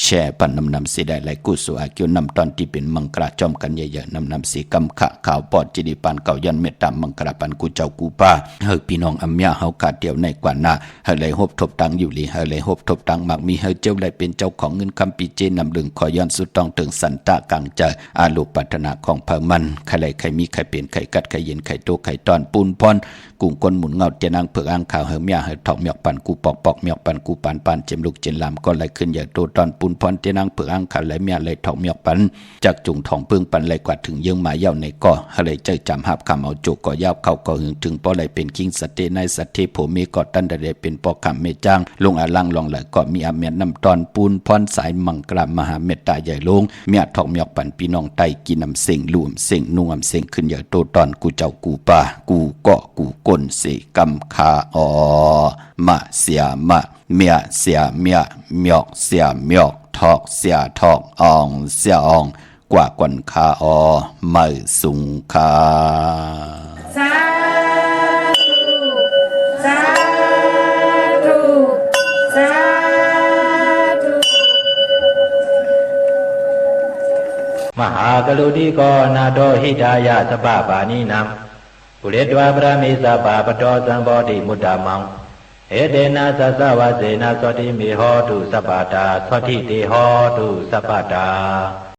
แช่ปันนำเสได้ไหลกุศลอาเกียวนำตอนที่เป็นมังกราจอมกันใหญ่ๆนำสีกำขะขาวปอดจิดีปานเก่ายันเมตตามังกราปันกูเจ้ากูป้าเฮาพี่น้องอำยาเฮากะเดียวในกว่าหน้าเฮาไหลหบทบตังอยู่ลีเฮาไหลหบทบตังมักมีเฮาเจ้าไหลเป็นเจ้าของเงินคำปีเจนำลึงขอย้อนสุดต้องถึงสันตะกังใจอาลูปัฒนาของพมันใครมีใครเป็นใครกัดใครเย็นใครโตใครตอนปูนพรก กุ้งก้นหมุนเงาเจนางเผือกอ่างขาวเหือเมียเหือถอกเมียกปันกูปอกปอกเมียกปันกูปานปานเจมลูกเจนลามก็ไหลขึ้นใหญ่โตตอนปูนพรเจนางเผือกอ่างขาวไหลเมียไหลถอกเมียกปันจากจุงทองปึ้งปันไหลกว่าถึงเยื่อมาเย้าในก่อไหลใจจำหับคำเอาโจกก่อยาวเข้าก่อหึงถึงป้อไหลเป็นคิงสเตในสเตโผมีก่อตันได้เป็นปอคำเมจ้างลงอาลังลองไหลก่อมีอาเมียนนำตอนปูนพรสายมังกรามหาเมตตาใหญ่ลงเมียถอกเมียกปันพี่น้องไตกินน้ำเสียงรวมเสียงนุ่งน้ำเสียงขึ้นใหญ่โตตอนกูเจ้ากูป่ากูเกาะกูก้นเสกำคาอมาเสียมาเมียเสียเมียเมียกเสียเมียกทอกเสียทอกอ่องเสียอ่องกว่าก่อนคาไม่สุงคาสาธุสาธุสาธุมหากรุณิโกนาโตหิตายะสปะปานินังปุเรตวะพระมิสปะปะโตสัมโพธิมุตตะมังเอเตนะสัสสะวะเสนะสติมิโหตุสัพพะตาสติติโหตุสัพพะตา